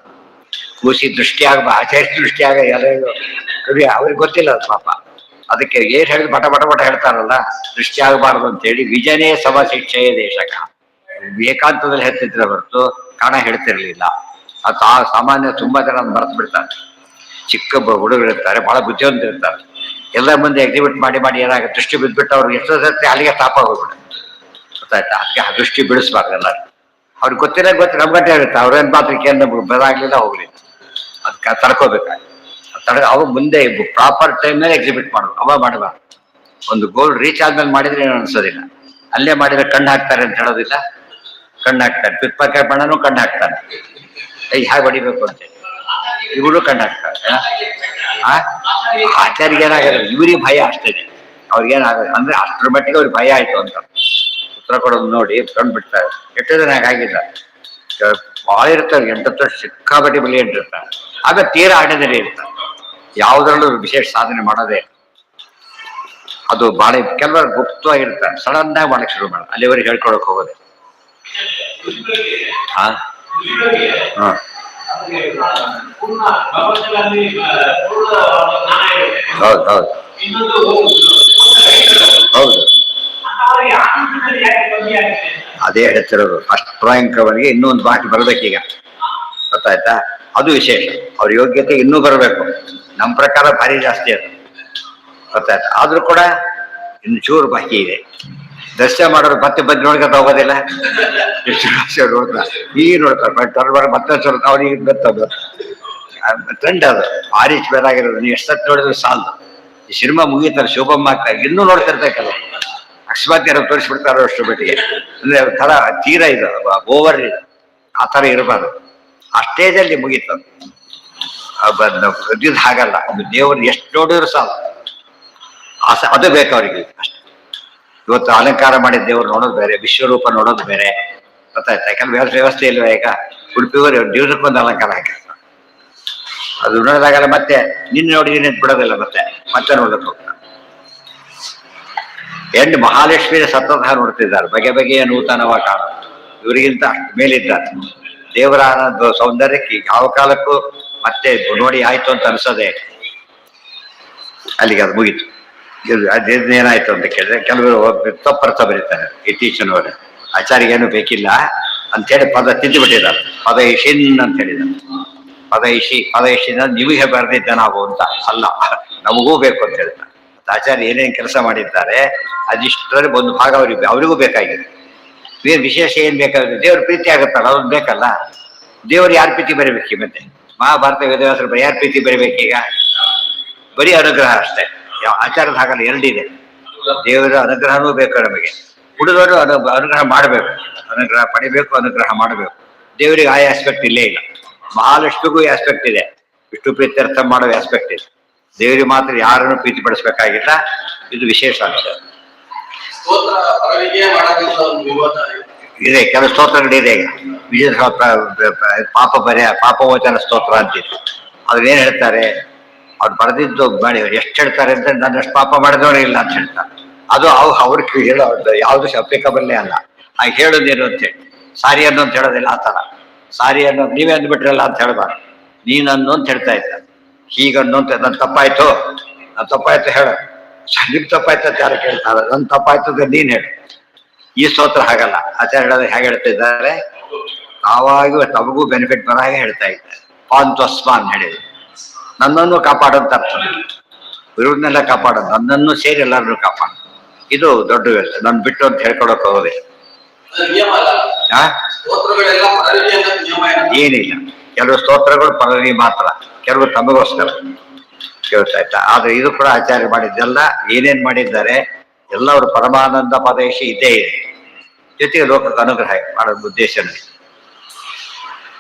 ಕೂಸಿ ದೃಷ್ಟಿ ಆಚಾರ್ಯ ದೃಷ್ಟಿ ಎಲ್ಲರಿಗೂ ಕವಿ ಅವ್ರಿಗೆ ಗೊತ್ತಿಲ್ಲ ಅದು ಪಾಪ. ಅದಕ್ಕೆ ಏನ್ ಹೇಳಿದ್ ಬಟ ಬಟ ಬಟ ಹೇಳ್ತಾರಲ್ಲ, ದೃಷ್ಟಿ ಆಗಬಾರ್ದು ಅಂತೇಳಿ ವಿಜನೇ ಸಮ ಶಿಕ್ಷೆಯ ದೇಶಕ ಏಕಾಂತದಲ್ಲಿ ಹೇಳ್ತಿದ್ರೆ ಹೊರತು ಕಾಣ ಹೇಳ್ತಿರ್ಲಿಲ್ಲ. ಅದು ಸಾಮಾನ್ಯ ತುಂಬಾ ಜನ ಮರೆತು ಬಿಡ್ತಾರೆ. ಚಿಕ್ಕ ಹುಡುಗರು ಇರ್ತಾರೆ, ಬಹಳ ಬುದ್ಧಿವಂತ ಇರ್ತಾರೆ. ಎಲ್ಲ ಮುಂದೆ ಎಕ್ಸಿಬಿಟ್ ಮಾಡಿ ಮಾಡಿ ಏನಾಗುತ್ತೆ, ದೃಷ್ಟಿ ಬಿದ್ದುಬಿಟ್ಟು ಅವ್ರಿಗೆ ಎಷ್ಟೋ ಸರ್ತಿ ಅಲ್ಲಿಗೆ ತಾಪ ಹೋಗ್ಬಿಡುತ್ತೆ. ಗೊತ್ತಾಯ್ತಾ? ಅದಕ್ಕೆ ಆ ದೃಷ್ಟಿ ಬಿಡಿಸ್ಬಾರ್ದು. ಎಲ್ಲ ಅವ್ರಿಗೆ ಗೊತ್ತಿಲ್ಲ ನಮ್ಗಂಟೆ ಇರುತ್ತೆ. ಅವ್ರೇನ್ ಮಾತ್ರಕ್ಕೆ ಏನು ಬರಾಗ್ಲಿಲ್ಲ ಹೋಗ್ಲಿಲ್ಲ, ಅದಕ್ಕೆ ತಡ್ಕೋಬೇಕಾಗಿ ಅವಾಗ ಮುಂದೆ ಪ್ರಾಪರ್ ಟೈಮ್ ಮೇಲೆ ಎಕ್ಸಿಬಿಟ್ ಮಾಡೋದು. ಅವಾಗ ಮಾಡಬಾರ್ದು. ಒಂದು ಗೋಲ್ ರೀಚ್ ಆದ್ಮೇಲೆ ಮಾಡಿದ್ರೆ ಏನು ಅನ್ಸೋದಿಲ್ಲ. ಅಲ್ಲೇ ಮಾಡಿದ್ರೆ ಕಣ್ಣು ಹಾಕ್ತಾರೆ ಅಂತ ಹೇಳೋದಿಲ್ಲ, ಕಣ್ಣು ಹಾಕ್ತಾರೆ. ಪಿಕ್ಪಾಕೆಟ್ ಬಣ್ಣನೂ ಕಣ್ಣು ಹಾಕ್ತಾನೆ, ಹೇಗೆ ಹೊಡಿಬೇಕು ಅಂತೇಳಿ ಇವರು ಕಣ್ಣು ಹಾಕ್ತಾರೆ. ಆಚಾರ್ಯ ಏನಾಗೋದಿಲ್ಲ, ಇವ್ರಿಗೆ ಭಯ ಅಷ್ಟೇ. ಅವ್ರಿಗೇನಾಗೋದು ಅಂದ್ರೆ ಅಷ್ಟರ ಮಟ್ಟಿಗೆ ಅವ್ರಿಗೆ ಭಯ ಆಯ್ತು ಅಂತ ಉತ್ತರ ಕೊಡೋದು ನೋಡಿ ಕಂಡು ಬಿಡ್ತಾರೆ. ಎಷ್ಟು ಜನ ಆಗಿಲ್ಲ, ಭಾಳ ಇರ್ತಾರೆ, 8 ವರ್ಷ ಸಿಕ್ಕಾಪಟ್ಟಿ ಬಲಿ ಇಟ್ಟಿರ್ತಾರೆ. ಆಗ ತೀರಾ ಆಟದಲ್ಲಿ ಇರ್ತಾರೆ, ಯಾವುದ್ರಲ್ಲೂ ವಿಶೇಷ ಸಾಧನೆ ಮಾಡೋದೇ. ಅದು ಬಹಳ ಕೆಲವರು ಗುಪ್ತವಾಗಿರ್ತಾರೆ, ಸಡನ್ ಆಗಿ ಮಾಡಕ್ ಶುರು ಮಾಡ, ಅಲ್ಲಿವರೆಗೆ ಹೇಳ್ಕೊಳಕ್ ಹೋಗೋದೆ. ಹೌದು ಹೌದು ಹೌದು, ಅದೇ ಹೇಳ್ತಿರೋದು. ಫಸ್ಟ್ ರ್ಯಾಂಕ್ ಅವನಿಗೆ ಇನ್ನೊಂದು ಬಾಕಿ ಬರ್ಬೇಕೀಗ. ಗೊತ್ತಾಯ್ತಾ? ಅದು ವಿಶೇಷ. ಅವ್ರ ಯೋಗ್ಯತೆ ಇನ್ನೂ ಬರಬೇಕು. ನಮ್ಮ ಪ್ರಕಾರ ಭಾರಿ ಜಾಸ್ತಿ ಅದು, ಗೊತ್ತಾಯ್ತಾ? ಆದ್ರೂ ಕೂಡ ಇನ್ನು ಚೂರು ಬಾಕಿ ಇದೆ. ದರ್ಶನ ಮಾಡೋರು ಮತ್ತೆ ಬಂದು ನೋಡ್ಕೊತ ಹೋಗೋದಿಲ್ಲ, ಈಗ ನೋಡ್ತಾರೆ ಮತ್ತೆ ಅವ್ರಿಗೆ ಗೊತ್ತದು ಟ್ರೆಂಡ್. ಅದು ಭಾರಿ ಬೇರಾಗಿರೋದು. ನೀವು ಎಷ್ಟೊತ್ತು ನೋಡಿದ್ರು ಸಾಲದು. ಈ ಸಿನಿಮಾ ಮುಗಿತಾರೆ, ಶುಭಮ್ಮ ಆಗ್ತಾರೆ, ಇನ್ನೂ ನೋಡ್ತಿರ್ಬೇಕಲ್ಲ. ಅಕಸ್ಮಾತ್ ಯಾರು ತೋರಿಸ್ಬಿಡ್ತಾರೋ ಅಷ್ಟು ಮಟ್ಟಿಗೆ. ಅಂದ್ರೆ ಥರ ತೀರ ಇದು, ಓವರ್ ಇದು, ಆ ಥರ ಇರಬಾರ್ದು. ಆ ಸ್ಟೇಜಲ್ಲಿ ಮುಗೀತದು. ಇದು ಹಾಗಲ್ಲ. ದೇವರು ಎಷ್ಟು ನೋಡಿದ್ರು ಸಾಲ, ಅದು ಬೇಕು ಅವರಿಗೆ ಅಷ್ಟೇ. ಇವತ್ತು ಅಲಂಕಾರ ಮಾಡಿದ ದೇವರು ನೋಡೋದು ಬೇರೆ, ವಿಶ್ವರೂಪ ನೋಡೋದು ಬೇರೆ, ಗೊತ್ತಾಯ್ತಾ? ಯಾಕಂದ್ರೆ ವ್ಯವಸ್ಥೆ ಇಲ್ವ ಈಗ. ಉಡುಪಿಯವರು ದಿವಸಕ್ಕೊಂದು ಅಲಂಕಾರ ಹಾಕಿರ್ತಾರೆ. ಅದು ನೋಡೋದಾಗಲ್ಲ. ಮತ್ತೆ ನಿನ್ನೆ ನೋಡಿ ನಿನ್ನೆ ಬಿಡೋದಿಲ್ಲ, ಮತ್ತೆ ನೋಡೋಕೆ ಹೋಗ್ತಾರೆ. ಹೆಣ್ಣು ಮಹಾಲಕ್ಷ್ಮಿಯ ಸತತ ನೋಡ್ತಿದ್ದಾರೆ, ಬಗೆ ಬಗೆಯ ನೂತನವ ಕಾಣ. ಇವರಿಗಿಂತ ಮೇಲಿದ್ದಾರೆ. ದೇವರ ಸೌಂದರ್ಯಕ್ಕೆ ಯಾವ ಕಾಲಕ್ಕೂ ಮತ್ತೆ ನೋಡಿ ಆಯ್ತು ಅಂತ ಅನ್ಸೋದೆ. ಅಲ್ಲಿಗೆ ಅದು ಮುಗೀತು. ಅದೇನಾಯ್ತು ಅಂತ ಕೇಳಿದ್ರೆ ಕೆಲವರು ತಪ್ಪರ್ಥ ಬರೀತಾರೆ ಇತ್ತೀಚಿನವರು. ಆಚಾರ್ಯಗೇನು ಬೇಕಿಲ್ಲ ಅಂತೇಳಿ ಪದ ತಿದ್ದುಬಿಟ್ಟಿದ್ದಾರೆ. ಪದೈಷಿನ್ ಅಂತ ಹೇಳಿದ್ದಾರೆ. ಪದೈಷಿನ ನಿಮಗೆ ಬರೆದಿದ್ದ ನಾವು ಅಂತ ಅಲ್ಲ, ನಮಗೂ ಬೇಕು ಅಂತ ಹೇಳ್ತಾರೆ. ಆಚಾರ್ಯ ಏನೇನು ಕೆಲಸ ಮಾಡಿದ್ದಾರೆ ಅದಿಷ್ಟರಲ್ಲಿ ಒಂದು ಭಾಗ ಅವರಿಗೂ ಬೇಕಾಗಿದೆ. ವಿಶೇಷ ಏನ್ ಬೇಕಾಗುತ್ತೆ? ದೇವ್ರ ಪ್ರೀತಿ ಆಗುತ್ತಲ್ಲ, ಅವ್ರು ಬೇಕಲ್ಲ. ದೇವ್ರು ಯಾರ ಪ್ರೀತಿ ಬರೀಬೇಕು? ಮತ್ತೆ ಮಹಾಭಾರತ ವೇದವ್ಯಾಸರು ಯಾರ ಪ್ರೀತಿ ಬರೀಬೇಕೀಗ? ಬರೀ ಅನುಗ್ರಹ ಅಷ್ಟೇ. ಆಚಾರದ ಹಾಗಲ್ಲ, ಎರಡಿದೆ. ದೇವರ ಅನುಗ್ರಹನೂ ಬೇಕು ನಮಗೆ, ಹುಡುಗರು ಅನುಗ್ರಹ ಮಾಡಬೇಕು, ಅನುಗ್ರಹ ಪಡಿಬೇಕು, ಅನುಗ್ರಹ ಮಾಡಬೇಕು. ದೇವರಿಗೆ ಆ ಆಸ್ಪೆಕ್ಟ್ ಇಲ್ಲೇ ಇಲ್ಲ. ಮಹಾಲಕ್ಷ್ಮಿಗೂ ಆಸ್ಪೆಕ್ಟ್ ಇದೆ, ವಿಷ್ಣು ಪ್ರೀತ್ಯರ್ಥ ಮಾಡೋ ಆಸ್ಪೆಕ್ಟ್ ಇದೆ. ದೇವರಿಗೆ ಮಾತ್ರ ಯಾರನ್ನು ಪ್ರೀತಿ ಪಡಿಸ್ಬೇಕಾಗಿಲ್ಲ. ಇದು ವಿಶೇಷ ಅಂಶ ಇದೆ. ಕೆಲವು ಸ್ತೋತ್ರಗಳಿದೆ. ಈಗ ವಿಜಯ ಪಾಪಮೋಚನ ಸ್ತೋತ್ರ ಅಂತಿತ್ತು. ಅದೇನ್ ಹೇಳ್ತಾರೆ? ಅವ್ರು ಬರೆದಿದ್ದು ಮಾಡಿ ಎಷ್ಟು ಹೇಳ್ತಾರೆ ಅಂತ, ನನ್ನಷ್ಟು ಪಾಪ ಮಾಡಿದವರೇ ಇಲ್ಲ ಅಂತ ಹೇಳ್ತಾರೆ. ಅದು ಅವ್ರಿಗೆ ಹೇಳೋ ಯಾವ್ದು ಅಪ್ಲಿಕಬಲ್ಲೇ ಅಲ್ಲ. ಆ ಹೇಳೋದೇನು ಅಂತೇಳಿ ಸಾರಿ ಅನ್ನೋ ಅಂತ ಹೇಳೋದಿಲ್ಲ. ಆ ಥರ ಸಾರಿ ಅನ್ನೋ ನೀವೇ ಅಂದ್ಬಿಟ್ರಲ್ಲ ಅಂತ ಹೇಳ್ಬಾರ್ದು. ನೀನನ್ನು ಅಂತ ಹೇಳ್ತಾ ಇದ್ದ. ಹೀಗನ್ನು ಅಂತ ನನ್ನ ತಪ್ಪಾಯ್ತು ಹೇಳ. ನಿಮ್ ತಪ್ಪಾಯ್ತು ಅಂತ ಯಾರು ಕೇಳ್ತಾರೆ? ನನ್ನ ತಪ್ಪಾಯ್ತು ಅಂತ ನೀನ್ ಹೇಳು. ಈ ಸ್ತೋತ್ರ ಹಾಗಲ್ಲ. ಆಚಾರ್ಯ ಹೇಳೋದು ಹೇಗೆ ಹೇಳ್ತಿದ್ದಾರೆ? ತಾವಾಗಿಯೂ ತಮಗೂ ಬೆನಿಫಿಟ್ ಬರೋ ಹಾಗೆ ಹೇಳ್ತಾ ಇದ್ದಾರೆ. ಪಾಂತ್ವಸ್ಮಾನ್ ಹೇಳಿದ್ರು, ನನ್ನನ್ನು ಕಾಪಾಡೋಂತ ಅರ್ಥ. ಇವ್ರನ್ನೆಲ್ಲ ಕಾಪಾಡೋದು, ನನ್ನನ್ನು ಸೇರಿ ಎಲ್ಲರನ್ನೂ ಕಾಪಾಡೋದು. ಇದು ದೊಡ್ಡ ವ್ಯವಸ್ಥೆ. ನನ್ ಬಿಟ್ಟು ಅಂತ ಹೇಳ್ಕೊಳಕ್ ಹೋಗೋದೇ ಏನಿಲ್ಲ. ಕೆಲವು ಸ್ತೋತ್ರಗಳು ಪರವಿ ಮಾತ್ರ, ಕೆಲವು ತಮಗೋಸ್ಕರ. ಕೇಳ್ತಾಯ್ತಾ? ಆದ್ರೆ ಇದು ಕೂಡ ಆಚಾರ್ಯ ಮಾಡಿದ್ದೆಲ್ಲ ಏನೇನ್ ಮಾಡಿದ್ದಾರೆ ಎಲ್ಲ ಅವರು ಪರಮಾನಂದ ಪದೇಶಿ ಇದ್ದೇ ಇದೆ. ಜೊತೆಗೆ ಲೋಕಕ್ಕೆ ಅನುಗ್ರಹ ಮಾಡೋ ಉದ್ದೇಶನೇ.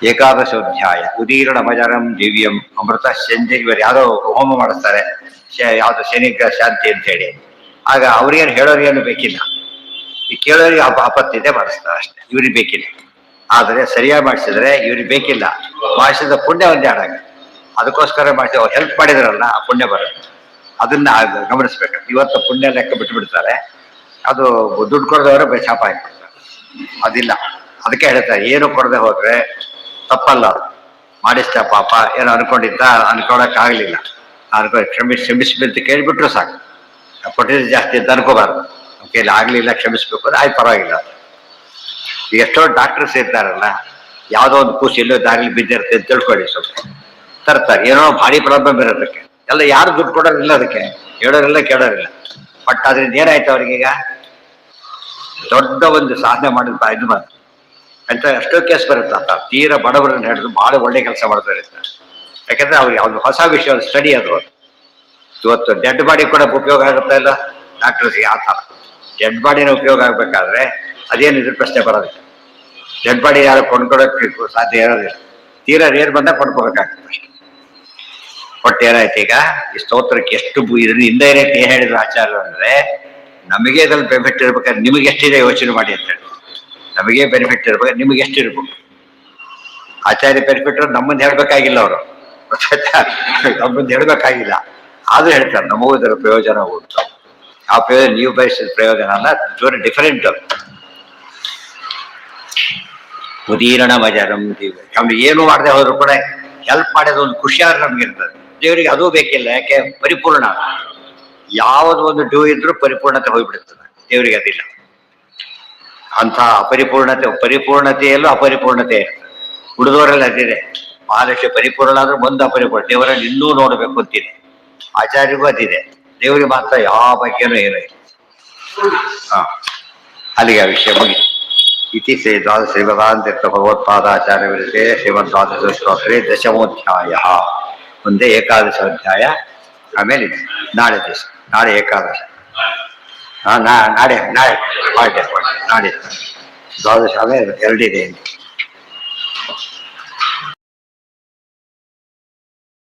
ಏಕಾದಶೋಧ್ಯಾಯ ಉದೀರ್ಣ ಮಜರಂ ದಿವ್ಯಂ ಅಮೃತ ಸಂಜೆ. ಇವರು ಯಾರೋ ಹೋಮ ಮಾಡಿಸ್ತಾರೆ, ಯಾವ್ದು ಶನಿಗ್ರಹ ಶಾಂತಿ ಅಂತ ಹೇಳಿ. ಆಗ ಅವ್ರಿಗೇನು ಹೇಳೋರಿಗೇನು ಬೇಕಿಲ್ಲ, ಈ ಕೇಳೋರಿಗೆ ಆಪತ್ತಿದೆ ಮಾಡಿಸ್ತಾರೆ ಅಷ್ಟೇ. ಇವ್ರಿಗೆ ಬೇಕಿಲ್ಲ. ಆದರೆ ಸರಿಯಾಗಿ ಮಾಡಿಸಿದ್ರೆ ಇವ್ರಿಗೆ ಬೇಕಿಲ್ಲ. ಮಾಡಿಸಿದ ಪುಣ್ಯ ಒಂದೇ ಆಡಾಗ. ಅದಕ್ಕೋಸ್ಕರ ಮಾಡಿಸಿ ಅವ್ರು ಹೆಲ್ಪ್ ಮಾಡಿದ್ರಲ್ಲ, ಆ ಪುಣ್ಯ ಬರುತ್ತೆ. ಅದನ್ನ ಗಮನಿಸ್ಬೇಕು. ಇವತ್ತು ಪುಣ್ಯ ಲೆಕ್ಕ ಬಿಟ್ಟು ಬಿಡ್ತಾರೆ. ಅದು ದುಡ್ಡು ಕೊಡದವರೇ ಶಾಪ ಹಾಕ್ಬಿಡ್ತಾರೆ. ಅದಿಲ್ಲ. ಅದಕ್ಕೆ ಹೇಳ್ತಾರೆ, ಏನು ಕೊಡದೆ ಹೋದ್ರೆ ತಪ್ಪಲ್ಲ. ಅದು ಮಾಡಿಸ್ತ ಪಾಪ ಏನೋ ಅನ್ಕೊಂಡಿದ್ದ, ಅನ್ಕೊಳಕ್ ಆಗ್ಲಿಲ್ಲ, ಕ್ಷಮಿಸ್ಬಿಂತ ಕೇಳಿಬಿಟ್ರು ಸಾಕು. ಕೊಟ್ಟಿದ್ದು ಜಾಸ್ತಿ ಅಂತ ಅನ್ಕೋಬಾರ್ದು. ಕೈಲಿ ಆಗ್ಲಿಲ್ಲ, ಕ್ಷಮಿಸ್ಬೇಕು ಅಂದ್ರೆ ಆಯ್ತು, ಪರವಾಗಿಲ್ಲ. ಎಷ್ಟೋ ಡಾಕ್ಟರ್ಸ್ ಇರ್ತಾರಲ್ಲ, ಯಾವುದೋ ಒಂದು ಕೂಸು ಎಲ್ಲೋ ದಾರಿಲಿ ಬಿದ್ದಿರುತ್ತೆ ಅಂತ ತಿಳ್ಕೊಳ್ಳಿ, ಸ್ವಲ್ಪ ತರ್ತಾರೆ. ಏನೋ ಭಾರಿ ಪ್ರಾಬ್ಲಮ್ ಇರೋದಕ್ಕೆ ಎಲ್ಲ ಯಾರು ದುಡ್ಡು ಕೊಡೋರಿಲ್ಲ, ಅದಕ್ಕೆ ಹೇಳೋರಿಲ್ಲ ಕೇಳೋರಿಲ್ಲ. ಬಟ್ ಅದರಿಂದ ಏನಾಯ್ತು ಅವ್ರಿಗೀಗ? ದೊಡ್ಡ ಒಂದು ಸಾಧನೆ ಮಾಡಿದ ಇದು ಬಂತು ಅಂತ. ಎಷ್ಟೋ ಕೇಸ್ ಬರುತ್ತೆ ಅಂತ. ತೀರಾ ಬಡವರನ್ನ ಹಿಡಿದು ಭಾಳ ಒಳ್ಳೆ ಕೆಲಸ ಮಾಡ್ತಾ ಇರ್ತಾರೆ. ಯಾಕಂದ್ರೆ ಅವ್ರಿಗೆ ಒಂದು ಹೊಸ ವಿಷಯ ಸ್ಟಡಿ ಅದು. ಇವತ್ತು ಡೆಡ್ ಬಾಡಿ ಕೂಡ ಉಪಯೋಗ ಆಗುತ್ತಾ ಇಲ್ಲ ಡಾಕ್ಟರ್ಸ್ಗೆ? ಆ ಥರ ಡೆಡ್ ಬಾಡಿನ ಉಪಯೋಗ ಆಗ್ಬೇಕಾದ್ರೆ ಅದೇನು ಇದ್ರ ಪ್ರಶ್ನೆ ಬರೋದಿಲ್ಲ. ಡೆಡ್ ಬಾಡಿ ಯಾರು ಕೊಂಡ್ಕೊಳಕ್ಕೆ ಸಾಧ್ಯ ಇರೋದಿಲ್ಲ. ತೀರಾ ರೇರ್ ಬಂದಾಗ ಕೊಂಡ್ಕೋಬೇಕಾಗುತ್ತೆ ಅಷ್ಟೆ. ಒಟ್ಟು ಏನಾಯ್ತು ಈಗ? ಈ ಸ್ತೋತ್ರಕ್ಕೆ ಎಷ್ಟು ಇದನ್ನ ಇಂಡೈರೆಕ್ಟ್ ಏನ್ ಹೇಳಿದ್ರು ಆಚಾರ್ಯರು ಅಂದ್ರೆ, ನಮಗೆ ಇದ್ರಲ್ಲಿ ಬೆನಿಫಿಟ್ ಇರ್ಬೇಕಾದ್ರೆ ನಿಮಗೆ ಎಷ್ಟಿದೆ ಯೋಚನೆ ಮಾಡಿ ಅಂತ ಹೇಳಿ. ನಮಗೆ ಬೆನಿಫಿಟ್ ಇರ್ಬೇಕು, ನಿಮಗೆ ಎಷ್ಟಿರ್ಬೇಕು? ಆಚಾರ್ಯ ಬೆನಿಫಿಟ್ ನಮ್ಮಂದು ಹೇಳ್ಬೇಕಾಗಿಲ್ಲ ಅವರು, ನಮ್ಮಂದು ಹೇಳ್ಬೇಕಾಗಿಲ್ಲ. ಆದ್ರೂ ಹೇಳ್ತಾರೆ ನಮಗೂ ಇದರ ಪ್ರಯೋಜನ ಉಂಟು. ಆ ಪ್ರಯೋಜನ ನೀವು ಬಯಸಿದ ಪ್ರಯೋಜನ ಅಲ್ಲ, ವೆರಿ ಡಿಫರೆಂಟ್. ಉದೀರ್ಣ ಮಜರಂ ದಿವ್ಯ. ನಮ್ಗೆ ಏನು ಮಾಡದೆ ಹೋದ್ರು ಕೂಡ ಹೆಲ್ಪ್ ಮಾಡೋದು ಒಂದು ಖುಷಿಯಾದ್ರೆ ನಮ್ಗೆ ಇರ್ತದೆ. ದೇವರಿಗೆ ಅದೂ ಬೇಕಿಲ್ಲ. ಯಾಕೆ? ಪರಿಪೂರ್ಣ. ಯಾವುದು ಒಂದು ಡ್ಯೂ ಇದ್ರೂ ಪರಿಪೂರ್ಣತೆ ಹೋಗ್ಬಿಡ್ತದೆ. ದೇವರಿಗೆ ಅದಿಲ್ಲ. ಅಂಥ ಪರಿಪೂರ್ಣತೆಯಲ್ಲೂ ಅಪರಿಪೂರ್ಣತೆ ಇರ್ತದೆ. ಉಳಿದವರೆಲ್ಲ ಅದಿದೆ. ಮಹಾಲಕ್ಷ್ಮಿ ಪರಿಪೂರ್ಣ ಆದ್ರೂ ಬಂದು ಅಪರಿಪೂರ್ಣ ದೇವರಲ್ಲಿ ಇನ್ನೂ ನೋಡಬೇಕು ಅಂತಿದೆ. ಆಚಾರ್ಯರಿಗೂ ಅದಿದೆ. ದೇವರಿಗೆ ಮಾತ್ರ ಯಾವ ಬಗ್ಗೆನೂ ಏನೂ ಇಲ್ಲ. ಹಾ, ಅಲ್ಲಿಗೆ ಆ ವಿಷಯ ಮುಗಿತು. ಇತಿ ಶ್ರೀ ದ್ವಾದಶ ಶ್ರೀಮದಾಂತೀರ್ಥ ಭಗವತ್ಪಾದಾಚಾರ್ಯ ವಿರತೆ ಶ್ರೀಮದ್ ದ್ವಾದಶ ಶ್ಲೋಕರೇ ದಶಮೋಧ್ಯಾಯ. ಮುಂದೆ ಏಕಾದಶ ಅಧ್ಯಾಯ. ಆಮೇಲೆ ನಾಳೆ ದಿವಸ, ನಾಳೆ ಏಕಾದಶ. ನಾಳೆ ನಾಳೆ ದ್ವಾದಶ ಆಮೇಲೆ 2 ಇದೆ.